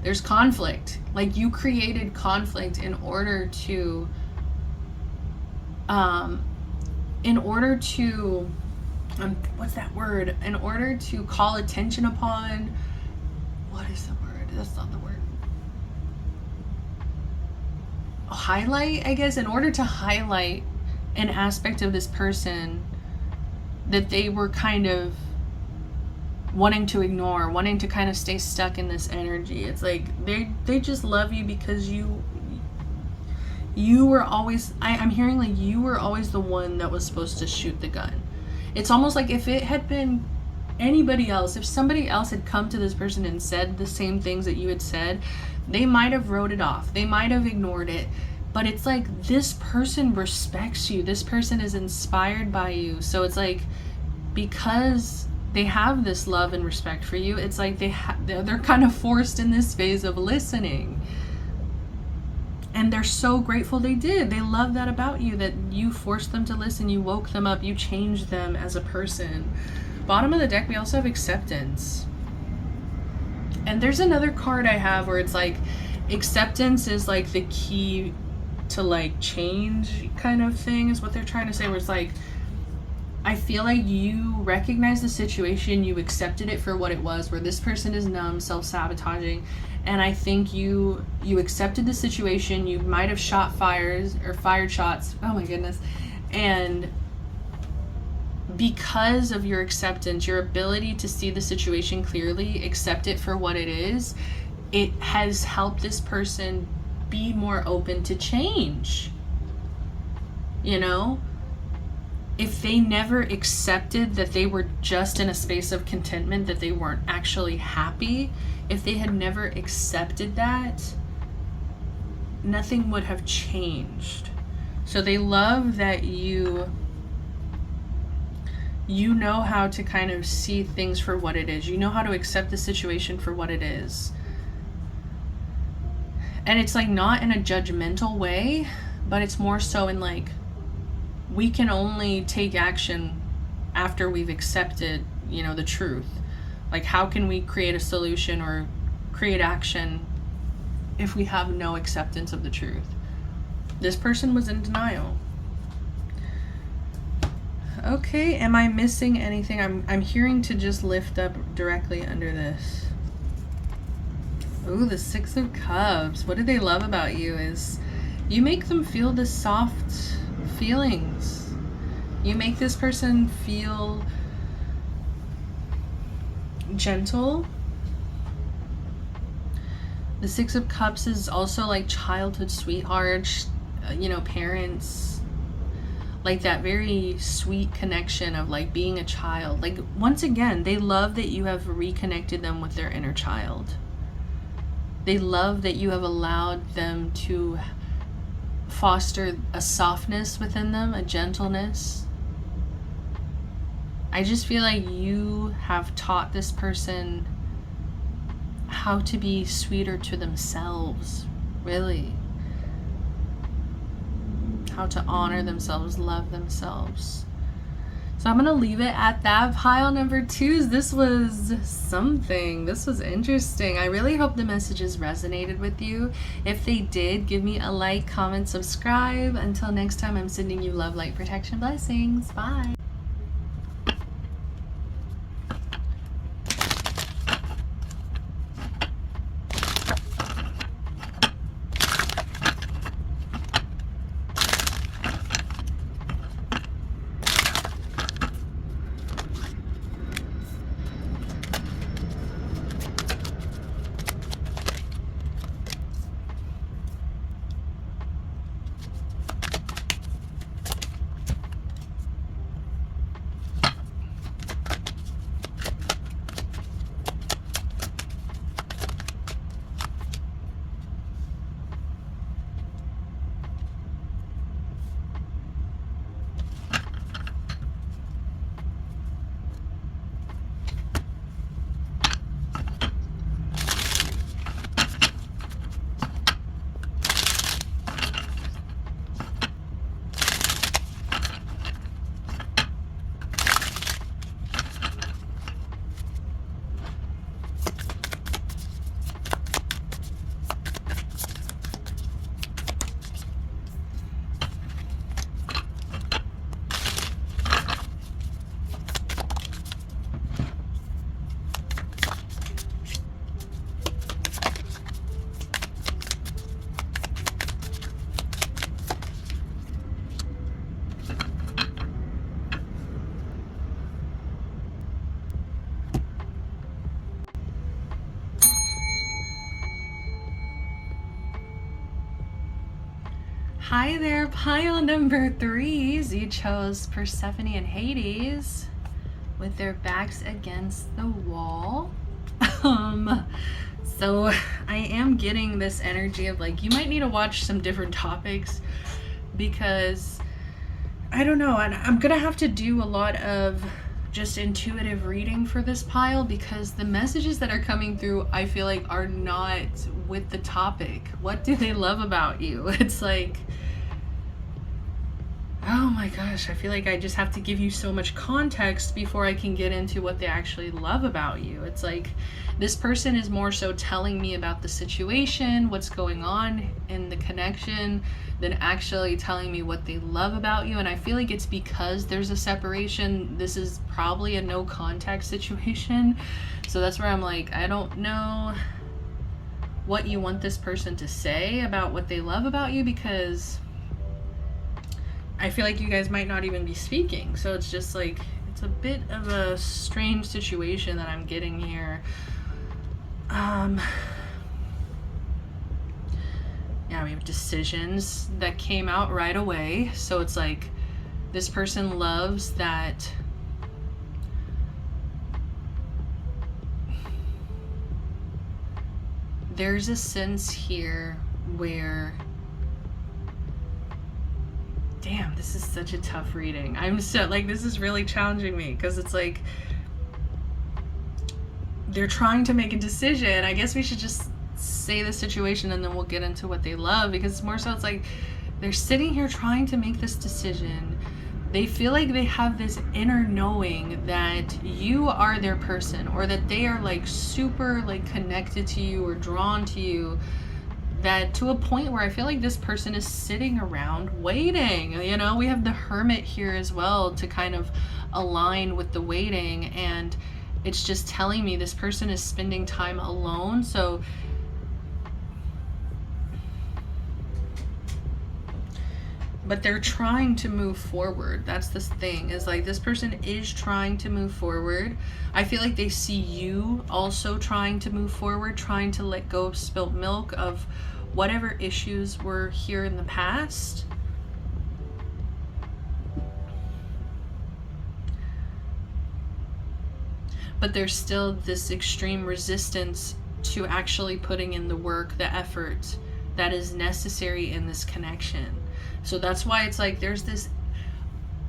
there's conflict. Like, you created conflict in order to what's that word? In order to call attention upon, what is the word? That's not the word. Highlight, I guess, in order to highlight an aspect of this person that they were kind of wanting to ignore, wanting to kind of stay stuck in this energy. It's like they just love you because you were always, I'm hearing like you were always the one that was supposed to shoot the gun. It's almost like if it had been anybody else, if somebody else had come to this person and said the same things that you had said, they might have wrote it off, they might have ignored it. But it's like this person respects you, this person is inspired by you. So it's like, because they have this love and respect for you, it's like they're kind of forced in this phase of listening. And they're so grateful they did. They love that about you, that you forced them to listen, you woke them up, you changed them as a person. Bottom of the deck, we also have acceptance. And there's another card I have where it's like acceptance is like the key to like change kind of thing, is what they're trying to say, where it's like, I feel like you recognize the situation, you accepted it for what it was, where this person is numb, self-sabotaging, and I think you accepted the situation. You might have fired shots, oh my goodness, and because of your acceptance, your ability to see the situation clearly, accept it for what it is, it has helped this person be more open to change. You know, if they never accepted that they were just in a space of contentment, that they weren't actually happy, if they had never accepted that, nothing would have changed. So they love that you know how to kind of see things for what it is. You know how to accept the situation for what it is. And it's like not in a judgmental way, but it's more so in like, we can only take action after we've accepted, you know, the truth. Like, how can we create a solution or create action if we have no acceptance of the truth? This person was in denial. Okay, am I missing anything? I'm hearing to just lift up directly under this. Ooh, the Six of Cups. What do they love about you is you make them feel the soft feelings. You make this person feel gentle. The Six of Cups is also like childhood sweethearts, you know, parents, like that very sweet connection of like being a child. Like, once again, they love that you have reconnected them with their inner child. They love that you have allowed them to foster a softness within them, a gentleness. I just feel like you have taught this person how to be sweeter to themselves, really. How to honor themselves, love themselves. So I'm gonna leave it at that. Pile number 2. This was something. This was interesting. I really hope the messages resonated with you. If they did, give me a like, comment, subscribe. Until next time, I'm sending you love, light, protection, blessings. Bye. Hi there, pile number 3s. You chose Persephone and Hades with their backs against the wall. So I am getting this energy of like, you might need to watch some different topics, because I don't know, and I'm gonna have to do a lot of just intuitive reading for this pile, because the messages that are coming through, I feel like, are not with the topic. What do they love about you? It's like, oh my gosh, I feel like I just have to give you so much context before I can get into what they actually love about you. It's like, this person is more so telling me about the situation, what's going on in the connection, than actually telling me what they love about you. And I feel like it's because there's a separation. This is probably a no contact situation. So that's where I'm like, I don't know what you want this person to say about what they love about you, because I feel like you guys might not even be speaking. So it's just like, it's a bit of a strange situation that I'm getting here. Yeah, we have decisions that came out right away. So it's like, this person loves that there's a sense here where, damn, this is such a tough reading. I'm so like, this is really challenging me, because it's like, they're trying to make a decision. I guess we should just say the situation and then we'll get into what they love, because it's more so, it's like, they're sitting here trying to make this decision. They feel like they have this inner knowing that you are their person, or that they are like super like connected to you or drawn to you, that to a point where I feel like this person is sitting around waiting. You know, we have the Hermit here as well to kind of align with the waiting, and it's just telling me this person is spending time alone. So but they're trying to move forward. That's the thing, is like this person is trying to move forward. I feel like they see you also trying to move forward, trying to let go of spilt milk, of whatever issues were here in the past. But there's still this extreme resistance to actually putting in the work, the effort that is necessary in this connection. So that's why it's like there's this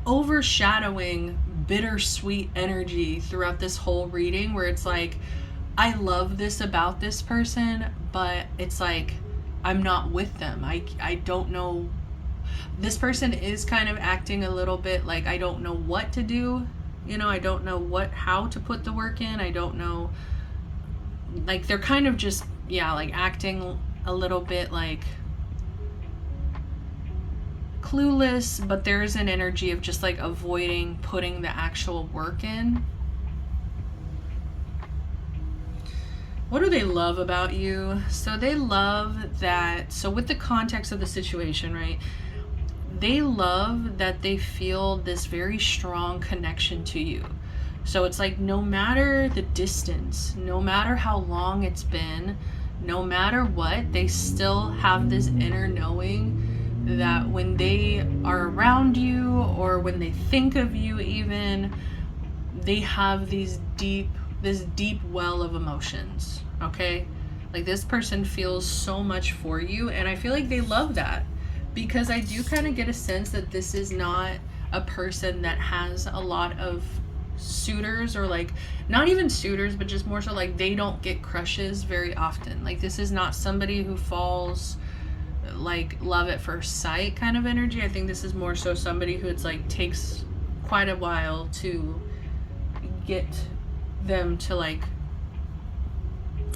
overshadowing bittersweet energy throughout this whole reading, where it's like, I love this about this person, but it's like I'm not with them. I don't know. This person is kind of acting a little bit like I don't know what to do. You know, I don't know how to put the work in. I don't know. Like they're kind of just, yeah, like acting a little bit like clueless, but there's an energy of just like avoiding putting the actual work in. What do they love about you? So they love that, so with the context of the situation, right? They love that they feel this very strong connection to you. So it's like no matter the distance, no matter how long it's been, no matter what, they still have this inner knowing that when they are around you, or when they think of you even, they have this deep well of emotions, okay? Like this person feels so much for you, and I feel like they love that, because I do kind of get a sense that this is not a person that has a lot of suitors, or like not even suitors, but just more so like they don't get crushes very often. Like this is not somebody who falls like love at first sight kind of energy. I think this is more so somebody who it's like takes quite a while to get them to like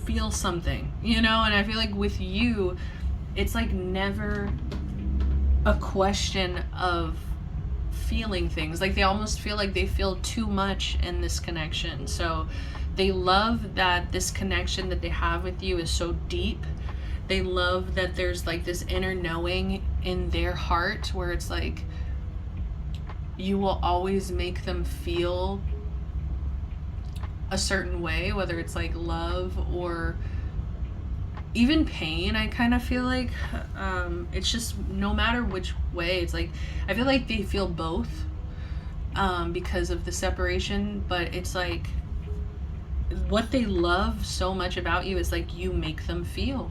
feel something, you know? And I feel like with you, it's like never a question of feeling things. Like they almost feel like they feel too much in this connection. So they love that this connection that they have with you is so deep. They love that there's like this inner knowing in their heart where it's like you will always make them feel a certain way, whether it's like love or even pain. I kind of feel like it's just no matter which way, it's like I feel like they feel both because of the separation, but it's like what they love so much about you is like you make them feel.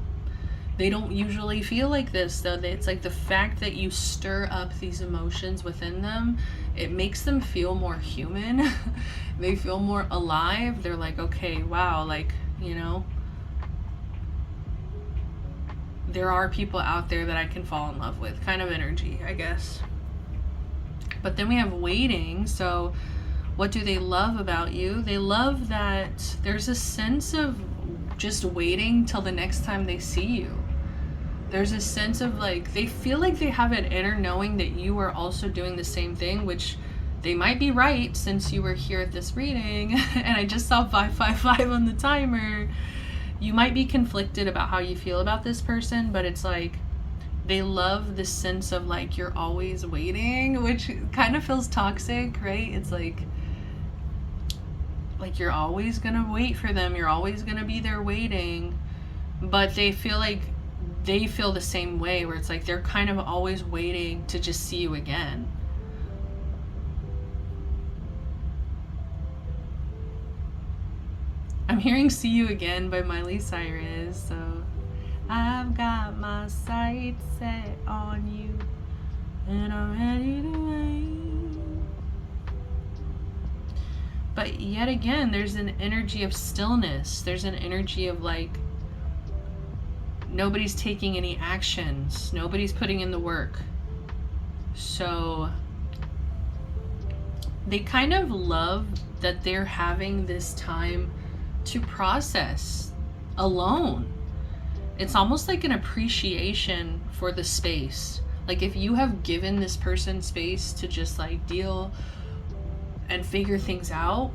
They don't usually feel like this, though. It's like the fact that you stir up these emotions within them, it makes them feel more human. They feel more alive. They're like, okay, wow, like, you know, there are people out there that I can fall in love with, kind of energy, I guess. But then we have waiting. So what do they love about you? They love that there's a sense of just waiting till the next time they see you. There's a sense of like, they feel like they have an inner knowing that you are also doing the same thing, which they might be right since you were here at this reading and I just saw 555 on the timer. You might be conflicted about how you feel about this person, but it's like they love the sense of like you're always waiting, which kind of feels toxic, right? It's like you're always gonna wait for them, you're always gonna be there waiting, but they feel like they feel the same way, where it's like they're kind of always waiting to just see you again. I'm hearing See You Again by Miley Cyrus, so I've got my sights set on you and I'm ready to wait. But yet again, there's an energy of stillness. There's an energy of like nobody's taking any actions. Nobody's putting in the work. So they kind of love that they're having this time to process alone. It's almost like an appreciation for the space. Like if you have given this person space to just like deal and figure things out,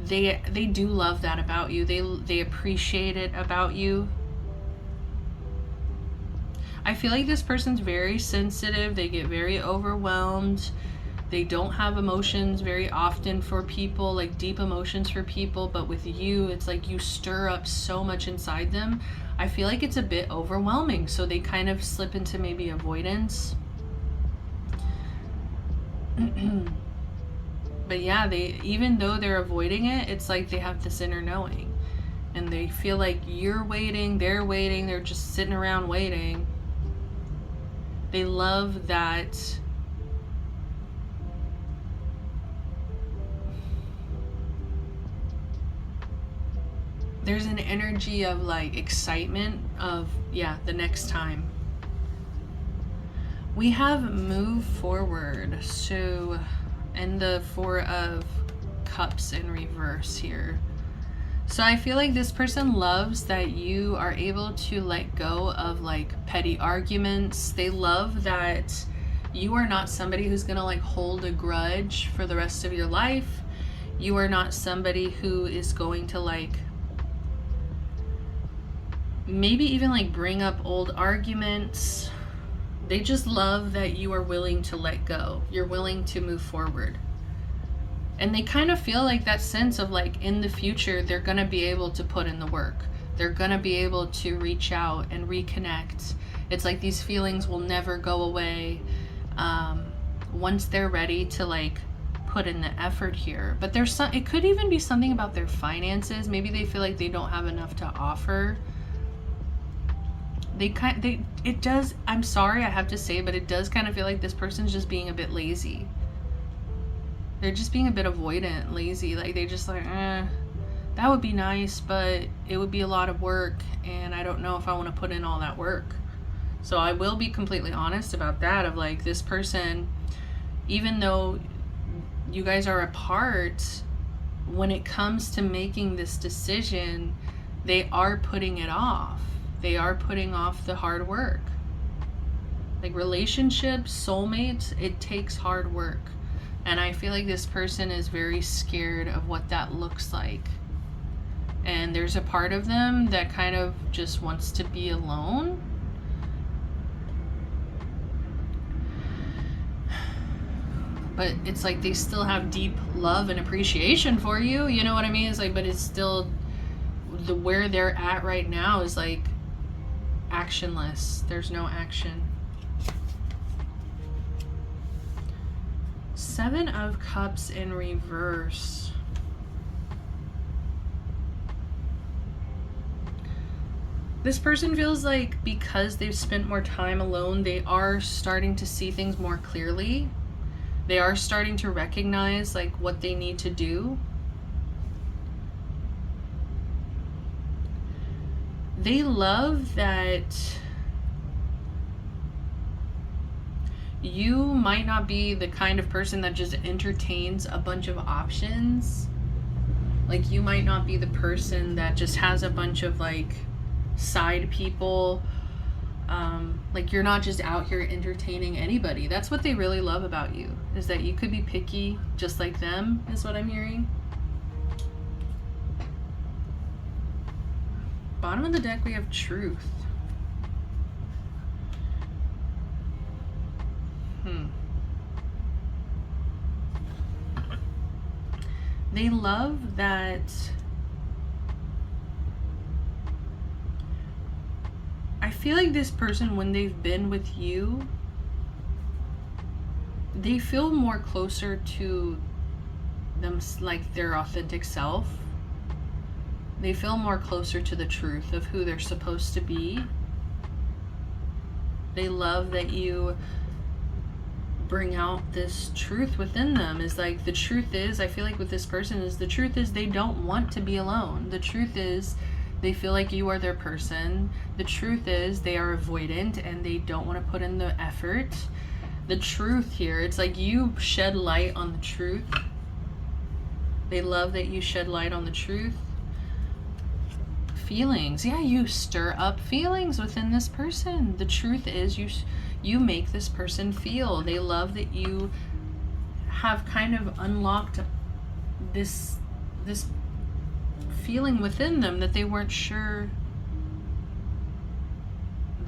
they do love that about you. They appreciate it about you. I feel like this person's very sensitive. They get very overwhelmed. They don't have emotions very often for people, like deep emotions for people, but with you, it's like you stir up so much inside them. I feel like it's a bit overwhelming, so they kind of slip into maybe avoidance. But yeah, even though they're avoiding it, it's like they have this inner knowing. And they feel like you're waiting, they're just sitting around waiting. They love that there's an energy of like excitement of, yeah, the next time. We have move forward. So, and the Four of Cups in reverse here. So I feel like this person loves that you are able to let go of like petty arguments. They love that you are not somebody who's gonna like hold a grudge for the rest of your life. You are not somebody who is going to like maybe even like bring up old arguments. They just love that you are willing to let go. You're willing to move forward. And they kind of feel like that sense of like in the future, they're going to be able to put in the work. They're going to be able to reach out and reconnect. It's like these feelings will never go away once they're ready to like put in the effort here. But there's some, it could even be something about their finances. Maybe they feel like they don't have enough to offer. It does, I'm sorry I have to say, but it does kind of feel like this person's just being a bit lazy. They're just being a bit avoidant, lazy. Like they just like, that would be nice, but it would be a lot of work and I don't know if I want to put in all that work. So I will be completely honest about that, of like this person, even though you guys are apart, when it comes to making this decision, they are putting it off. They are putting off the hard work. Like relationships, soulmates, it takes hard work. And I feel like this person is very scared of what that looks like. And there's a part of them that kind of just wants to be alone. But it's like they still have deep love and appreciation for you. You know what I mean? It's like, but it's still where they're at right now is like actionless. There's no action. Seven of Cups in reverse. This person feels like because they've spent more time alone, they are starting to see things more clearly. They are starting to recognize like what they need to do. They love that you might not be the kind of person that just entertains a bunch of options. Like you might not be the person that just has a bunch of like side people. Like you're not just out here entertaining anybody. That's what they really love about you, is that you could be picky just like them, is what I'm hearing. Bottom of the deck, we have Truth. They love that I feel like this person, when they've been with you, they feel more closer to them, like their authentic self. They feel more closer to the truth of who they're supposed to be. They love that you bring out this truth within them. Is like, the truth is, I feel like with this person, is the truth is they don't want to be alone. The truth is they feel like you are their person. The truth is they are avoidant and they don't want to put in the effort. The truth here, it's like you shed light on the truth. They love that you shed light on the truth. Feelings, yeah, you stir up feelings within this person. The truth is you make this person feel. They love that you have kind of unlocked this feeling within them that they weren't sure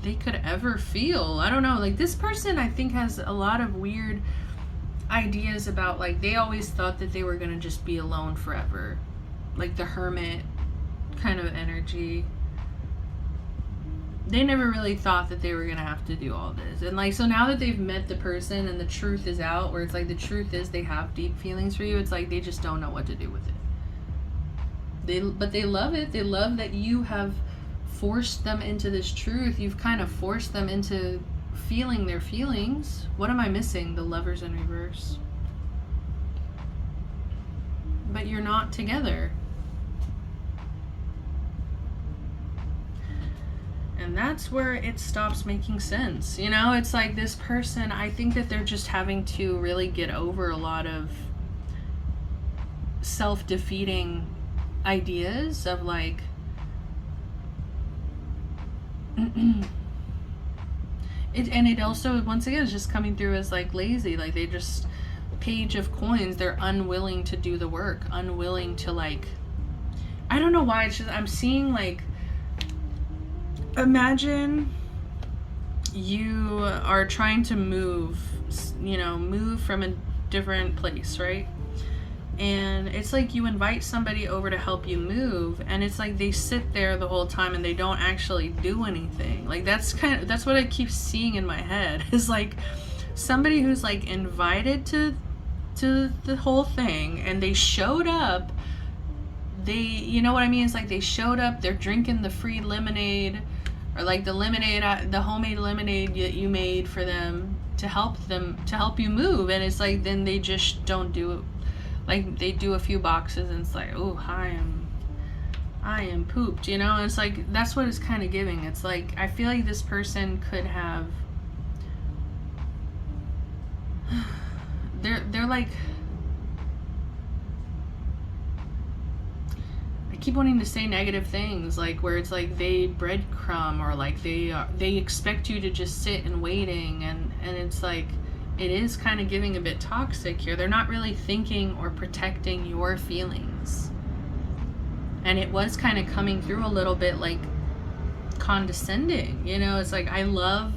they could ever feel. I don't know, like this person I think has a lot of weird ideas about, like, they always thought that they were gonna just be alone forever, like the hermit kind of energy. They never really thought that they were gonna have to do all this, and like, so now that they've met the person and the truth is out, where it's like the truth is they have deep feelings for you, it's like they just don't know what to do with it. But they love it. They love that you have forced them into this truth. You've kind of forced them into feeling their feelings. What am I missing? The Lovers in reverse. But you're not together. And that's where it stops making sense. You know, it's like this person, I think that they're just having to really get over a lot of self-defeating ideas of like, it also, once again, is just coming through as like lazy. Like they just, page of coins, they're unwilling to do the work, unwilling to like, I don't know why, it's just, I'm seeing like, imagine you are trying to move, you know, move from a different place, right? And it's like you invite somebody over to help you move, and it's like they sit there the whole time and they don't actually do anything. Like that's what I keep seeing in my head, is like somebody who's like invited to the whole thing, and they showed up, they, you know what I mean? It's like they showed up, they're drinking the free lemonade, or like the lemonade, the homemade lemonade that you made for them to help you move, and it's like then they just don't do it. Like they do a few boxes and it's like, oh, I am pooped, you know? And it's like, that's what it's kind of giving. It's like, I feel like this person could have, they're like, I keep wanting to say negative things, like where it's like they breadcrumb, or like they expect you to just sit and waiting, and it's like, it is kind of giving a bit toxic here. They're not really thinking or protecting your feelings. And it was kind of coming through a little bit like condescending, you know? It's like, I love,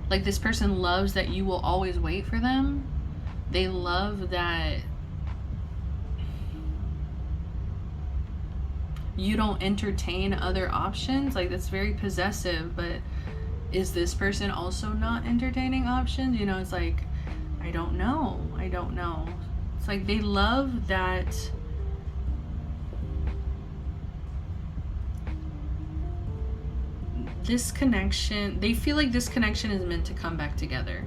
like this person loves that you will always wait for them. They love that you don't entertain other options. Like that's very possessive, but is this person also not entertaining options? You know, it's like, I don't know. It's like they love that this connection, they feel like this connection is meant to come back together.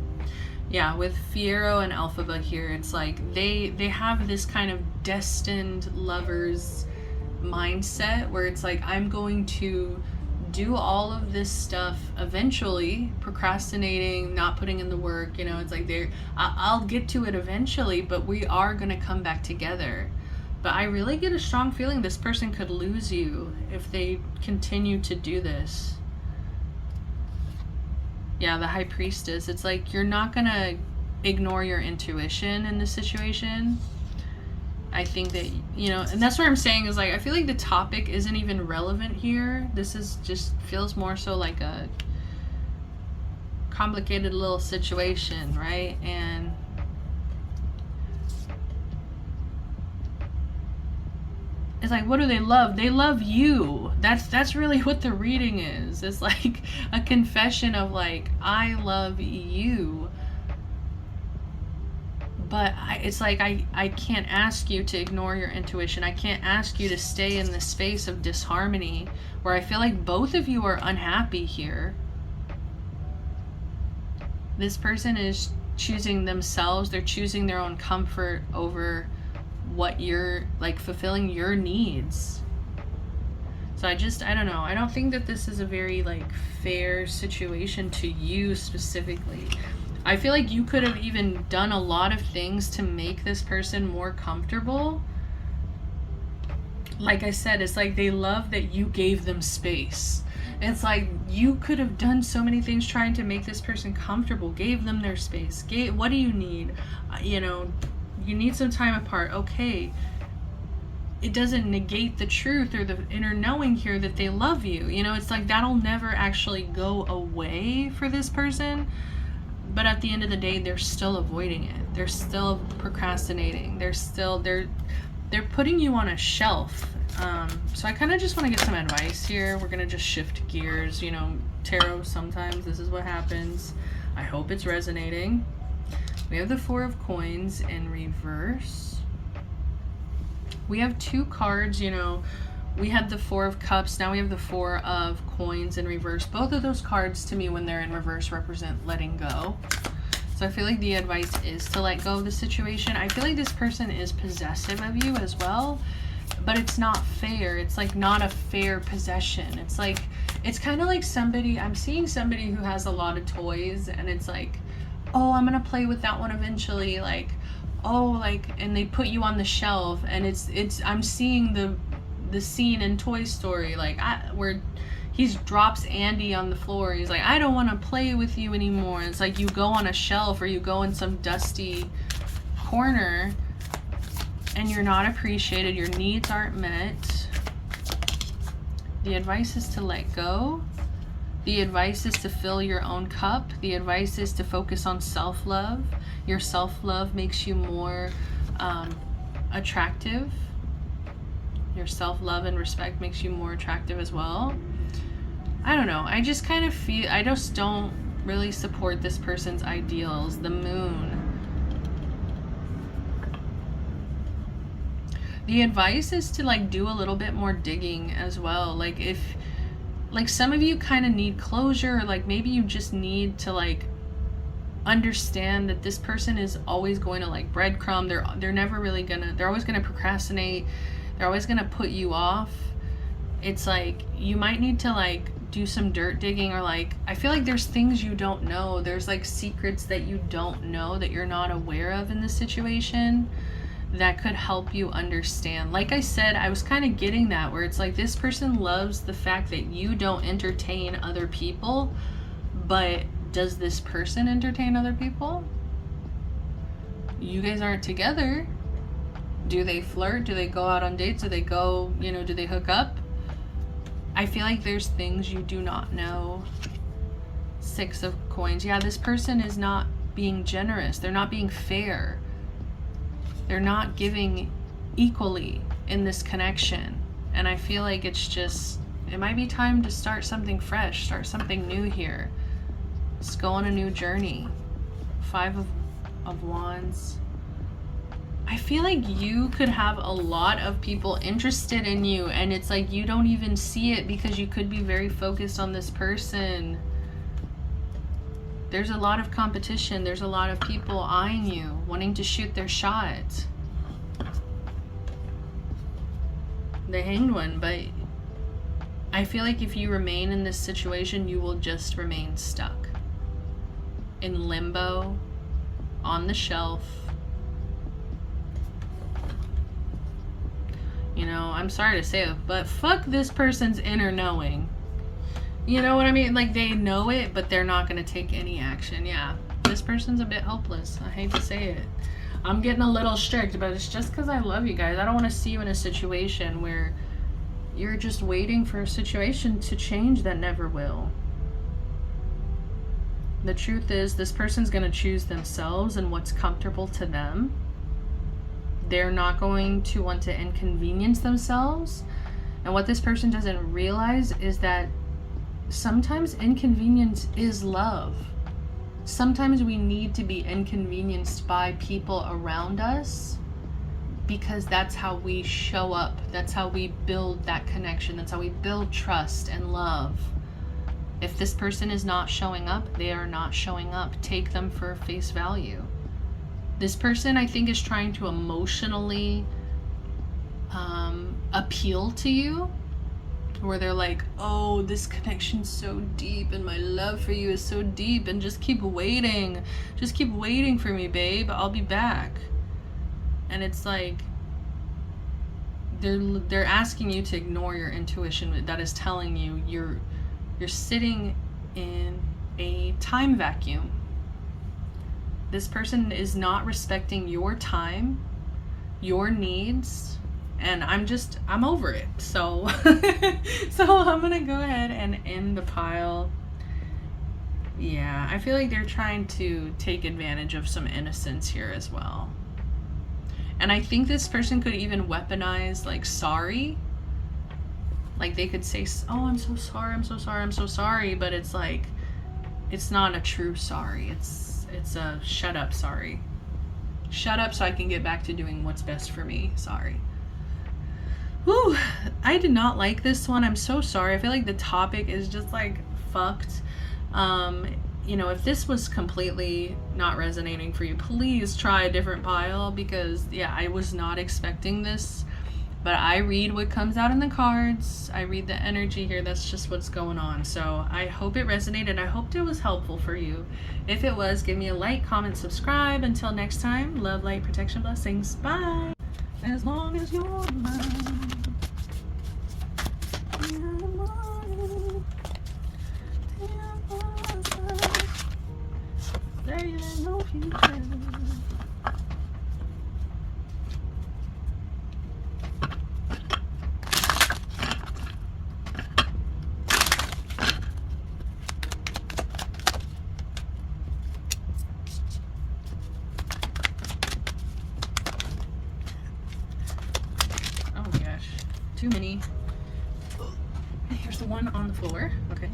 Yeah, with Fiero and Alphaba here, it's like they have this kind of destined lovers mindset where it's like, I'm going to do all of this stuff eventually, procrastinating, not putting in the work, you know, it's like I'll get to it eventually, but we are going to come back together. But I really get a strong feeling this person could lose you if they continue to do this. Yeah, the High Priestess, it's like you're not going to ignore your intuition in this situation. I think that, you know, and that's what I'm saying is like, I feel like the topic isn't even relevant here. This is just feels more so like a complicated little situation, right? And it's like, what do they love? They love you. That's really what the reading is. It's like a confession of like, I love you. But it's like, I can't ask you to ignore your intuition. I can't ask you to stay in this space of disharmony where I feel like both of you are unhappy here. This person is choosing themselves. They're choosing their own comfort over what you're, like, fulfilling your needs. So I don't know. I don't think that this is a very, like, fair situation to you specifically. I feel like you could have even done a lot of things to make this person more comfortable. Like I said, it's like they love that you gave them space. It's like you could have done so many things trying to make this person comfortable, gave them their space. What do you need? You know, you need some time apart. Okay. it doesn't negate the truth or the inner knowing here that they love you. You know, it's like that'll never actually go away for this person. But at the end of the day, they're still avoiding it. They're still procrastinating. They're putting you on a shelf. So I kind of just want to get some advice here. We're going to just shift gears. You know, tarot, sometimes this is what happens. I hope it's resonating. We have the Four of Coins in reverse. We have two cards, you know. We had the Four of Cups. Now we have the Four of Coins in reverse. Both of those cards, to me, when they're in reverse, represent letting go. So I feel like the advice is to let go of the situation. I feel like this person is possessive of you as well, but it's not fair. It's like not a fair possession. It's like, it's kind of like somebody, I'm seeing somebody who has a lot of toys, and it's like, oh, I'm gonna play with that one eventually, like, oh, like, and they put you on the shelf, and it's I'm seeing the scene in Toy Story, like, where he drops Andy on the floor. He's like, I don't want to play with you anymore. It's like you go on a shelf or you go in some dusty corner and you're not appreciated. Your needs aren't met. The advice is to let go. The advice is to fill your own cup. The advice is to focus on self-love. Your self-love makes you more attractive. Your self-love and respect makes you more attractive as well. I don't know. I just kind of feel, I just don't really support this person's ideals. The Moon. The advice is to like do a little bit more digging as well. Like if, like some of you kind of need closure, or like maybe you just need to like understand that this person is always going to like breadcrumb. They're never really gonna, they're always gonna procrastinate. They're always gonna put you off. It's like you might need to like do some dirt digging, or like I feel like there's things you don't know. There's like secrets that you don't know, that you're not aware of in this situation, that could help you understand. Like I said, I was kind of getting that, where it's like this person loves the fact that you don't entertain other people, but does this person entertain other people? You guys aren't together. Do they flirt? Do they go out on dates? Do they go, you know, do they hook up? I feel like there's things you do not know. Six of Coins. Yeah, this person is not being generous. They're not being fair. They're not giving equally in this connection. And I feel like it's just, it might be time to start something fresh, start something new here. Let's go on a new journey. Five of Wands. I feel like you could have a lot of people interested in you, and it's like you don't even see it because you could be very focused on this person. There's a lot of competition. There's a lot of people eyeing you, wanting to shoot their shot. The Hanged One, but I feel like if you remain in this situation, you will just remain stuck in limbo, on the shelf. You know, I'm sorry to say it, but fuck this person's inner knowing. You know what I mean? Like, they know it, but they're not going to take any action. Yeah, this person's a bit hopeless. I hate to say it. I'm getting a little strict, but it's just because I love you guys. I don't want to see you in a situation where you're just waiting for a situation to change that never will. The truth is, this person's going to choose themselves and what's comfortable to them. They're not going to want to inconvenience themselves. And what this person doesn't realize is that sometimes inconvenience is love. Sometimes we need to be inconvenienced by people around us because that's how we show up. That's how we build that connection. That's how we build trust and love. If this person is not showing up, they are not showing up. Take them for face value. This person, I think, is trying to emotionally appeal to you, where they're like, oh, this connection's so deep and my love for you is so deep, and just keep waiting. Just keep waiting for me, babe. I'll be back. And it's like they're asking you to ignore your intuition that is telling you you're sitting in a time vacuum. This person is not respecting your time, your needs, and I'm over it. So so I'm gonna go ahead and end the pile. Yeah, I feel like they're trying to take advantage of some innocence here as well. And I think this person could even weaponize like sorry. Like they could say, oh, I'm so sorry, I'm so sorry, I'm so sorry, but it's like, it's not a true sorry. It's a shut up sorry. Shut up so I can get back to doing what's best for me. Sorry. Whew, I did not like this one. I'm so sorry. I feel like the topic is just like fucked. You know, if this was completely not resonating for you, please try a different pile, because yeah, I was not expecting this. But I read what comes out in the cards. I read the energy here. That's just what's going on. So I hope it resonated. I hoped it was helpful for you. If it was, give me a like, comment, subscribe. Until next time, love, light, protection, blessings. Bye. As long as you're mine. There ain't no future. Too many. Here's the one on the floor. Okay.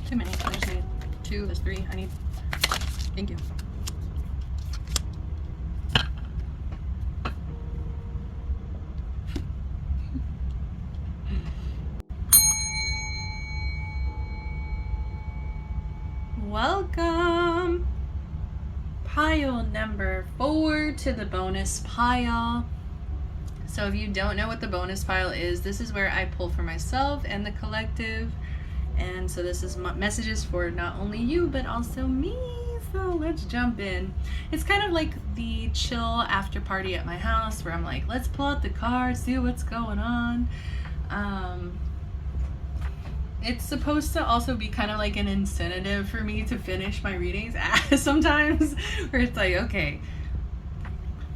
Too many. I just need 2. There's 3. I need. Thank you. Welcome. Pile number 4 to the bonus pile. So if you don't know what the bonus pile is, this is where I pull for myself and the collective. And so this is messages for not only you, but also me. So let's jump in. It's kind of like the chill after party at my house where I'm like, let's pull out the cards, see what's going on. It's supposed to also be kind of like an incentive for me to finish my readings sometimes, where it's like, okay,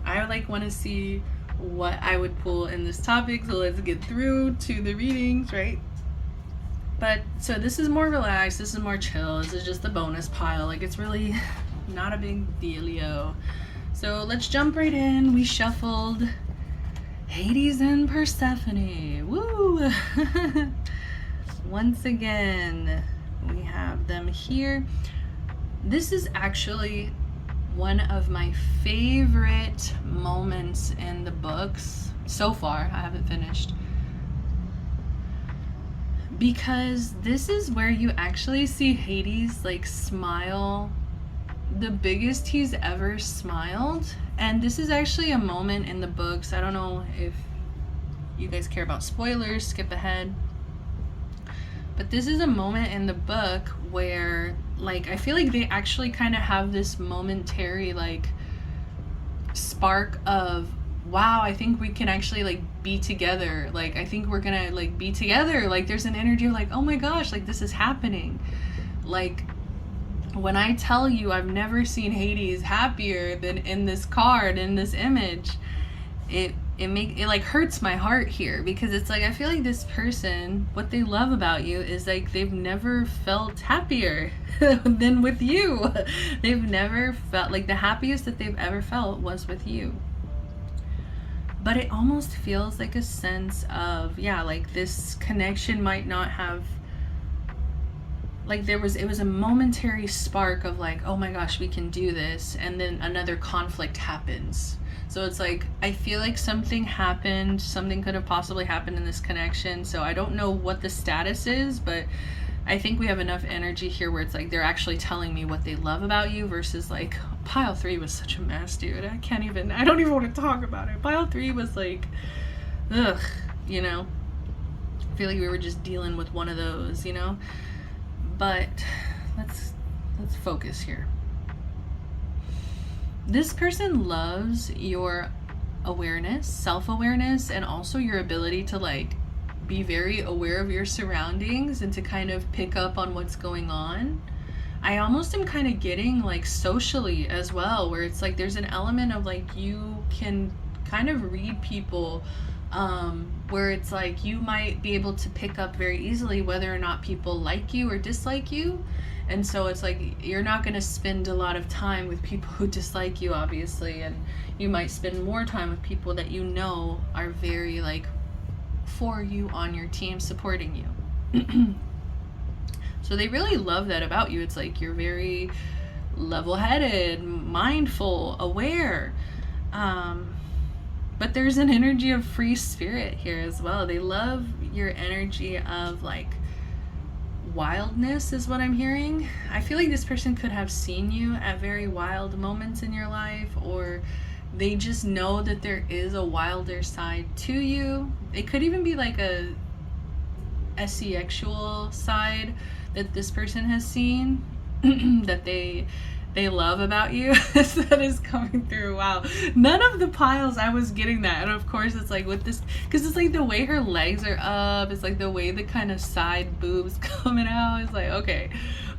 I like want to see what I would pull in this topic, so let's get through to the readings, right? But so this is more relaxed, this is more chill, this is just the bonus pile, like it's really not a big dealio. So let's jump right in. We shuffled Hades and Persephone. Woo! Once again, we have them here. This is actually one of my favorite moments in the books so far. I haven't finished. Because this is where you actually see Hades like smile the biggest he's ever smiled. And this is actually a moment in the books. I don't know if you guys care about spoilers, skip ahead. But this is a moment in the book where like I feel like they actually kind of have this momentary like spark of, wow, I think we can actually like be together. Like I think we're gonna like be together. Like there's an energy of like, oh my gosh, like this is happening. Like when I tell you I've never seen Hades happier than in this card, in this image, it like hurts my heart here, because it's like I feel like this person, what they love about you is like they've never felt happier than with you. They've never felt like the happiest that they've ever felt was with you. But it almost feels like a sense of, yeah, like this connection might not have like it was a momentary spark of like, oh my gosh, we can do this, and then another conflict happens. So it's like, I feel like something happened, something could have possibly happened in this connection. So I don't know what the status is, but I think we have enough energy here where it's like they're actually telling me what they love about you, versus like pile 3 was such a mess, dude. I don't even want to talk about it. Pile 3 was like, ugh, you know. I feel like we were just dealing with one of those, you know. But let's focus here. This person loves your awareness, self-awareness, and also your ability to like be very aware of your surroundings and to kind of pick up on what's going on. I almost am kind of getting like socially as well, where it's like there's an element of like you can kind of read people, where it's like you might be able to pick up very easily whether or not people like you or dislike you. And so it's like you're not going to spend a lot of time with people who dislike you, obviously, and you might spend more time with people that you know are very like for you, on your team, supporting you. So they really love that about you. It's like you're very level-headed, mindful, aware, but there's an energy of free spirit here as well. They love your energy of like wildness is what I'm hearing. I feel like this person could have seen you at very wild moments in your life, or they just know that there is a wilder side to you. It could even be like a sexual side that this person has seen that they love about you. That is coming through. Wow, none of the piles I was getting that. And of course it's like with this, because it's like the way her legs are up, it's like the way the kind of side boobs coming out. It's like, okay,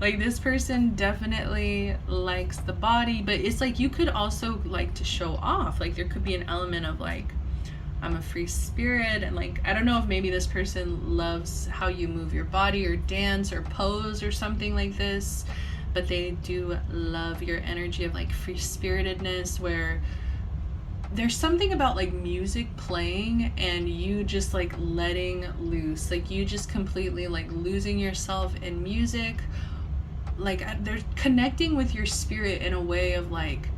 like this person definitely likes the body, but it's like you could also like to show off. Like there could be an element of like, I'm a free spirit, and like I don't know if maybe this person loves how you move your body or dance or pose or something like this, but they do love your energy of like free spiritedness, where there's something about like music playing and you just like letting loose, like you just completely like losing yourself in music. Like they're connecting with your spirit in a way of like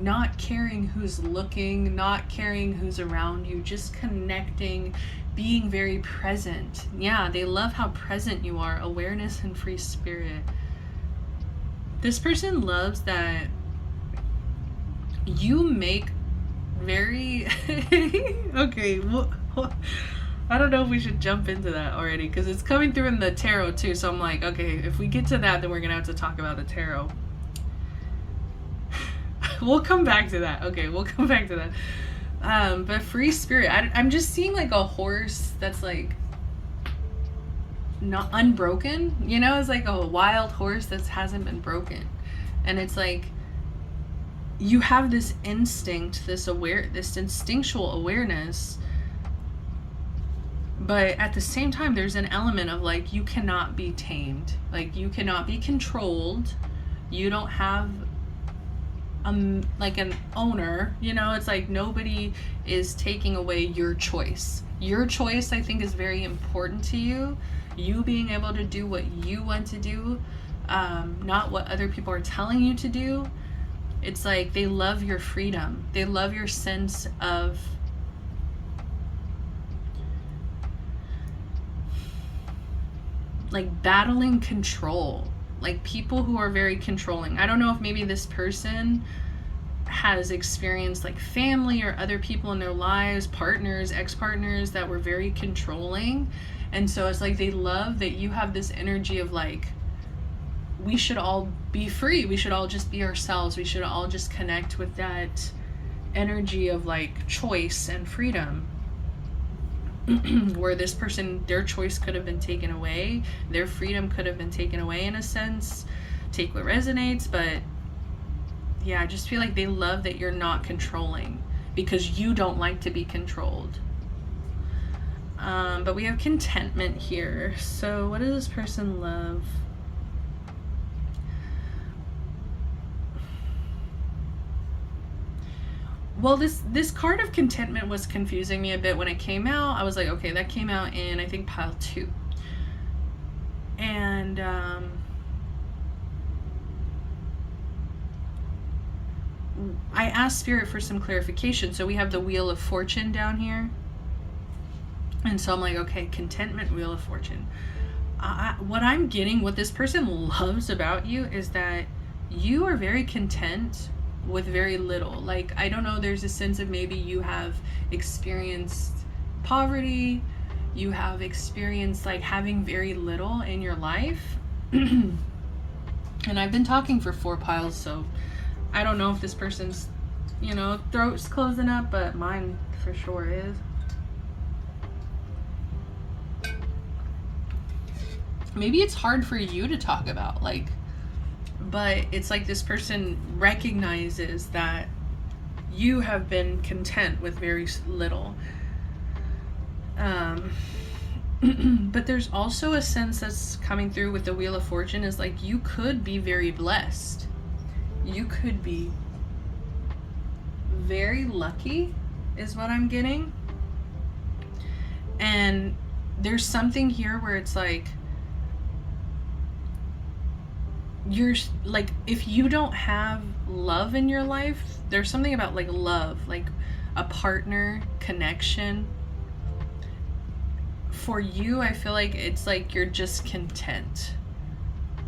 not caring who's looking, not caring who's around you, just connecting, being very present. Yeah, they love how present you are, awareness and free spirit. This person loves that you make very okay, well, I don't know if we should jump into that already, because it's coming through in the tarot too. So I'm like, okay, if we get to that, then we're gonna have to talk about the tarot. We'll come back to that. Okay, we'll come back to that. But free spirit, I'm just seeing like a horse that's like not unbroken, you know. It's like a wild horse that hasn't been broken, and it's like you have this instinct, this instinctual awareness, but at the same time there's an element of like you cannot be tamed, like you cannot be controlled, you don't have like an owner, you know. It's like nobody is taking away your choice. Your choice, I think, is very important to you. You being able to do what you want to do, not what other people are telling you to do. It's like they love your freedom. They love your sense of like battling control. Like people who are very controlling. I don't know if maybe this person has experienced like family or other people in their lives, partners, ex-partners that were very controlling. And so it's like they love that you have this energy of like, we should all be free. We should all just be ourselves. We should all just connect with that energy of like choice and freedom. Where this person, their choice could have been taken away, their freedom could have been taken away in a sense. Take what resonates, but yeah, I just feel like they love that you're not controlling because you don't like to be controlled. But we have contentment here. So what does this person love? Well, this card of contentment was confusing me a bit when it came out. I was like, okay, that came out in, I think, pile 2. And And I asked Spirit for some clarification. So we have the Wheel of Fortune down here. And so I'm like, okay, contentment, Wheel of Fortune. What I'm getting, what this person loves about you is that you are very content with very little. Like, I don't know, there's a sense of maybe you have experienced poverty, you have experienced like having very little in your life. And I've been talking for 4 piles, so I don't know if this person's, you know, throat's closing up, but mine for sure is. Maybe it's hard for you to talk about, like, but it's like this person recognizes that you have been content with very little. But there's also a sense that's coming through with the Wheel of Fortune is like you could be very blessed. You could be very lucky is what I'm getting. And there's something here where it's like you're like, if you don't have love in your life, there's something about like love, like a partner connection. For you, I feel like it's like you're just content.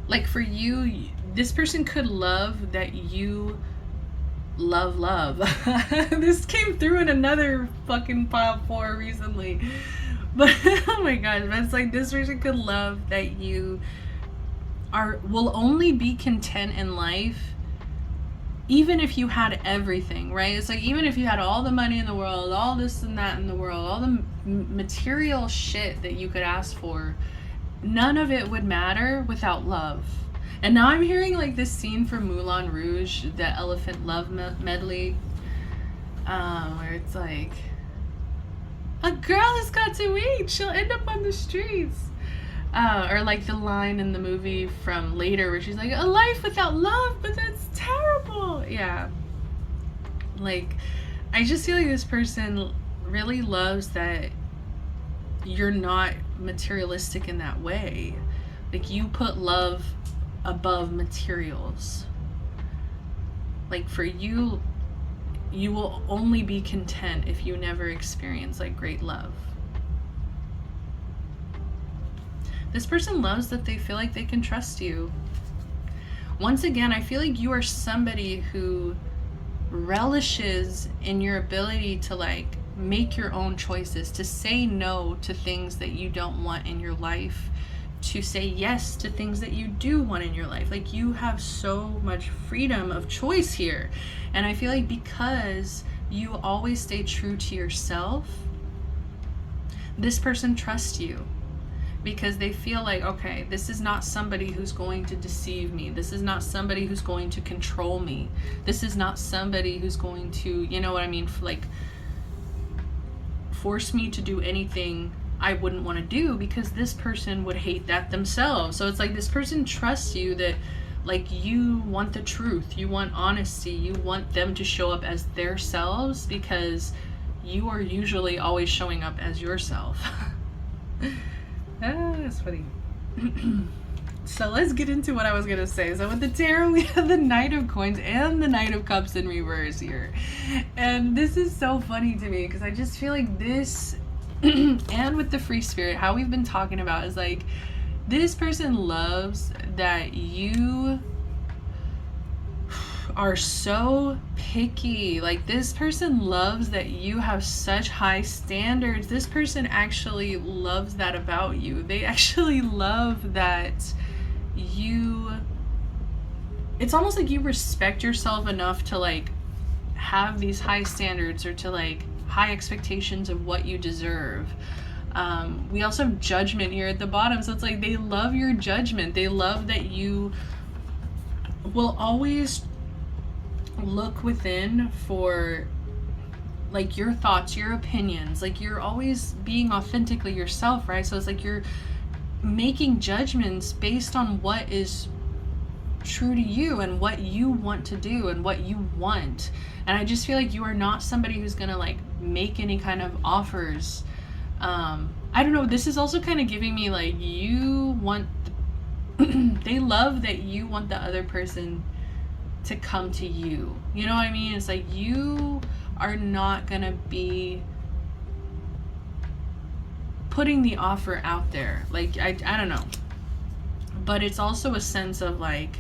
Like for you, this person could love that you love. This came through in another fucking pile 4 recently. But oh my gosh, but it's like this person could love that you will only be content in life even if you had everything, right? It's like even if you had all the money in the world, all this and that in the world, all the material shit that you could ask for, none of it would matter without love. And now I'm hearing like this scene from Moulin Rouge, the elephant love medley, where it's like, a girl has got to eat, she'll end up on the streets. Or like the line in the movie from later where she's like, a life without love, but that's terrible. Yeah. Like, I just feel like this person really loves that you're not materialistic in that way. Like, you put love above materials. Like, for you, you will only be content if you never experience like great love. This person loves that they feel like they can trust you. Once again, I feel like you are somebody who relishes in your ability to like make your own choices, to say no to things that you don't want in your life, to say yes to things that you do want in your life. Like, you have so much freedom of choice here. And I feel like because you always stay true to yourself, this person trusts you. Because they feel like, okay, this is not somebody who's going to deceive me. This is not somebody who's going to control me. This is not somebody who's going to, you know what I mean, like force me to do anything I wouldn't want to do, because this person would hate that themselves. So it's like this person trusts you, that like you want the truth, you want honesty, you want them to show up as their selves, because you are usually always showing up as yourself. That's funny. So let's get into what I was gonna say. So with the tarot, we have the Knight of Coins and the Knight of Cups in reverse here. And this is so funny to me, because I just feel like this, and with the Free Spirit, how we've been talking about is like, this person loves that you are so picky. Like, this person loves that you have such high standards. This person actually loves that about you. They actually love that you, it's almost like you respect yourself enough to like have these high standards, or to like high expectations of what you deserve. We also have Judgment here at the bottom, so it's like they love your judgment. They love that you will always look within for like your thoughts, your opinions. Like, you're always being authentically yourself, right? So it's like you're making judgments based on what is true to you and what you want to do and what you want. And I just feel like you are not somebody who's gonna like make any kind of offers. I don't know, this is also kind of giving me like you want they love that you want the other person to come to you. You know what I mean? It's like you are not gonna be putting the offer out there. Like, I don't know. But it's also a sense of like,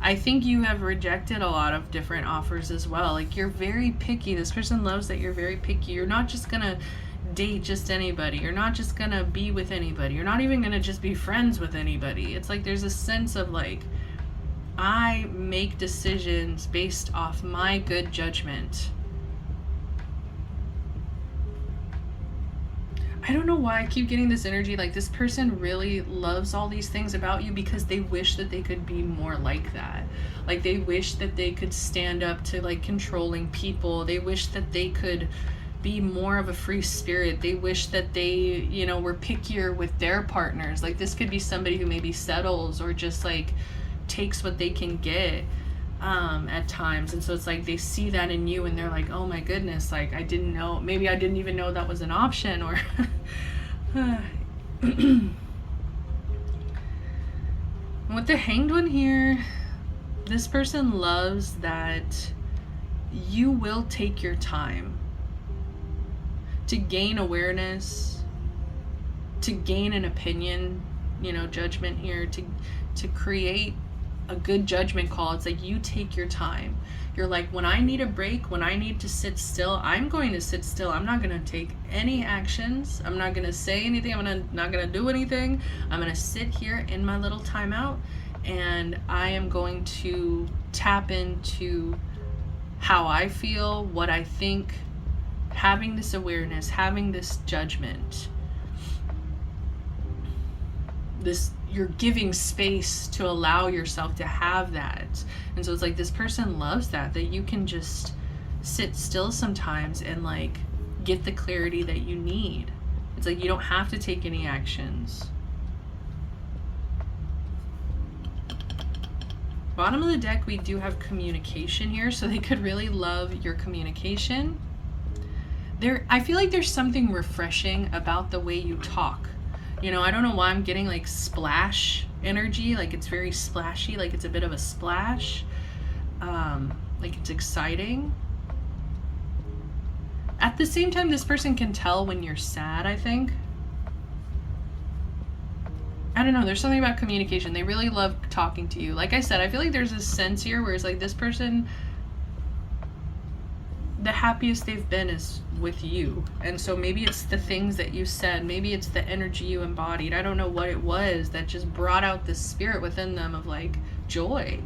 I think you have rejected a lot of different offers as well. Like, you're very picky. This person loves that you're very picky. You're not just gonna date just anybody. You're not just gonna be with anybody. You're not even gonna just be friends with anybody. It's like there's a sense of like, I make decisions based off my good judgment. I don't know why I keep getting this energy like this person really loves all these things about you because they wish that they could be more like that. Like, they wish that they could stand up to like controlling people. They wish that they could be more of a free spirit. They wish that they, you know, were pickier with their partners. Like, this could be somebody who maybe settles or just like takes what they can get at times. And so it's like they see that in you and they're like, oh my goodness, like I didn't know, maybe I didn't even know that was an option. Or with the Hanged One here, this person loves that you will take your time to gain awareness, to gain an opinion, you know, judgment here, to create a good judgment call. It's like you take your time. You're like, when I need a break, when I need to sit still, I'm going to sit still. I'm not going to take any actions. I'm not going to say anything. Not going to do anything. I'm going to sit here in my little timeout, and I am going to tap into how I feel, what I think, having this awareness, having this judgment. You're giving space to allow yourself to have that. And so it's like this person loves that you can just sit still sometimes and like get the clarity that you need. It's like you don't have to take any actions. Bottom of the deck, we do have communication here, so they could really love your communication. I feel like there's something refreshing about the way you talk. You know, I don't know why I'm getting like splash energy, like it's very splashy, like it's a bit of a splash, like it's exciting. At the same time, this person can tell when you're sad, I think. I don't know, there's something about communication. They really love talking to you. Like I said, I feel like there's a sense here where it's like this person, the happiest they've been is with you. And so maybe it's the things that you said, maybe it's the energy you embodied. I don't know what it was that just brought out this spirit within them of like joy.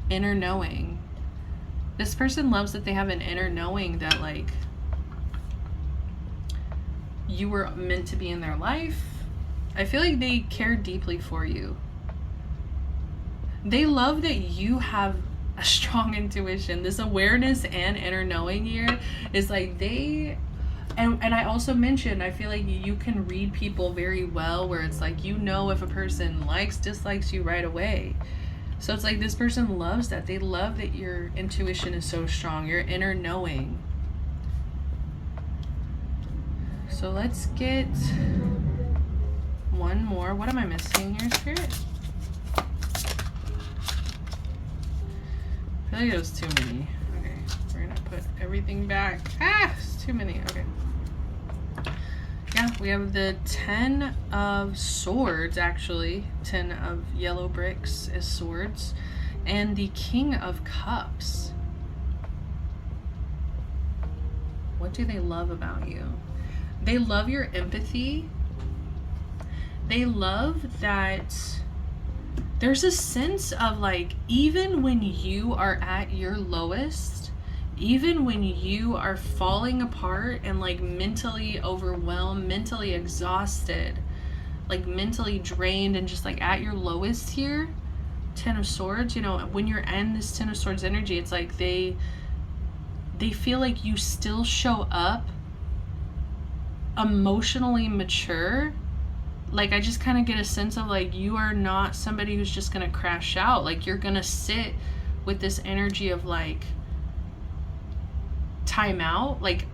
Inner knowing. This person loves that they have an inner knowing that like you were meant to be in their life. I feel like they care deeply for you. They love that you have a strong intuition. This awareness and inner knowing here is like they, and I also mentioned, I feel like you can read people very well, where it's like, you know, if a person likes, dislikes you right away. So it's like this person loves that. They love that your intuition is so strong, your inner knowing. So let's get one more. What am I missing here, Spirit? I feel like it was too many. Okay, we're gonna put everything back. It's too many. Okay. Yeah, we have the 10 of Swords, actually. 10 of yellow bricks as swords. And the King of Cups. What do they love about you? They love your empathy. They love that there's a sense of like, even when you are at your lowest, even when you are falling apart and like mentally overwhelmed, mentally exhausted, like mentally drained and just like at your lowest here, 10 of Swords, you know, when you're in this 10 of Swords energy, it's like they feel like you still show up emotionally mature. Like, I just kind of get a sense of like, you are not somebody who's just gonna crash out. Like, you're gonna sit with this energy of like time out, like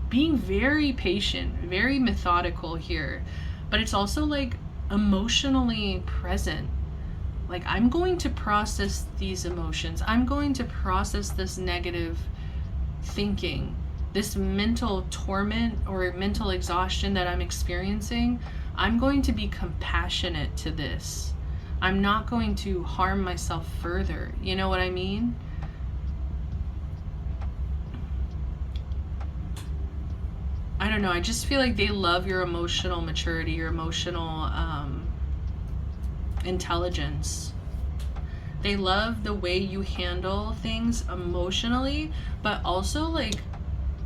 being very patient, very methodical here. But it's also like emotionally present. Like, I'm going to process these emotions. I'm going to process this negative thinking, this mental torment or mental exhaustion that I'm experiencing. I'm going to be compassionate to this. I'm not going to harm myself further. You know what I mean? I don't know. I just feel like they love your emotional maturity, your emotional intelligence. They love the way you handle things emotionally, but also like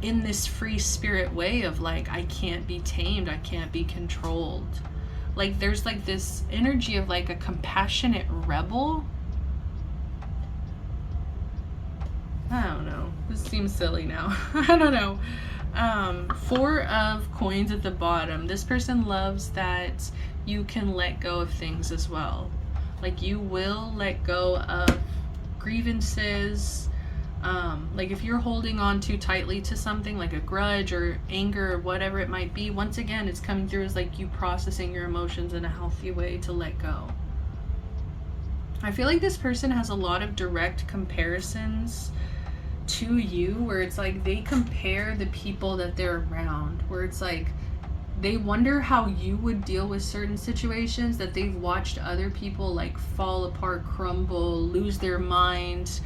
in this free spirit way of like, I can't be tamed, I can't be controlled. Like there's like this energy of like a compassionate rebel. I don't know. This seems silly now. I don't know. 4 of coins at the bottom. This person loves that you can let go of things as well. Like you will let go of grievances. Like if you're holding on too tightly to something like a grudge or anger or whatever it might be, once again, it's coming through as like you processing your emotions in a healthy way to let go. I feel like this person has a lot of direct comparisons to you, where it's like they compare the people that they're around, where it's like they wonder how you would deal with certain situations that they've watched other people like fall apart, crumble, lose their mind,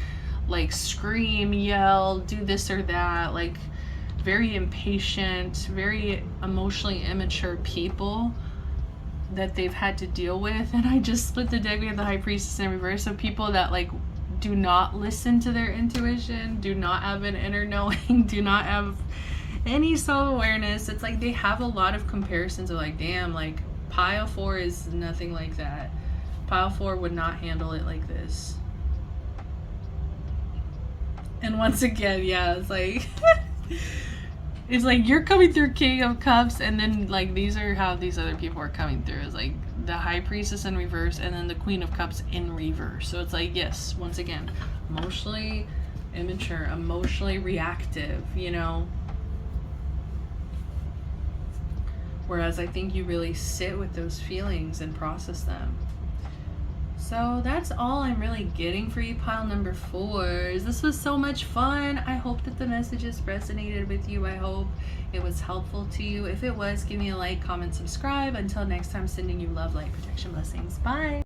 like scream, yell, do this or that, like very impatient, very emotionally immature people that they've had to deal with. And I just split the deck. We have the High Priestess in reverse, so people that like do not listen to their intuition, do not have an inner knowing, do not have any self-awareness. It's like they have a lot of comparisons of like, damn, like pile 4 is nothing like that. Pile 4 would not handle it like this. And once again, yeah, it's like it's like you're coming through King of Cups, and then like these are how these other people are coming through. It's like the High Priestess in reverse and then the Queen of Cups in reverse. So it's like, yes, once again, emotionally immature, emotionally reactive, you know. Whereas I think you really sit with those feelings and process them. So that's all I'm really getting for you, pile number 4s. This was so much fun. I hope that the messages resonated with you. I hope it was helpful to you. If it was, give me a like, comment, subscribe. Until next time, sending you love, light, protection, blessings. Bye.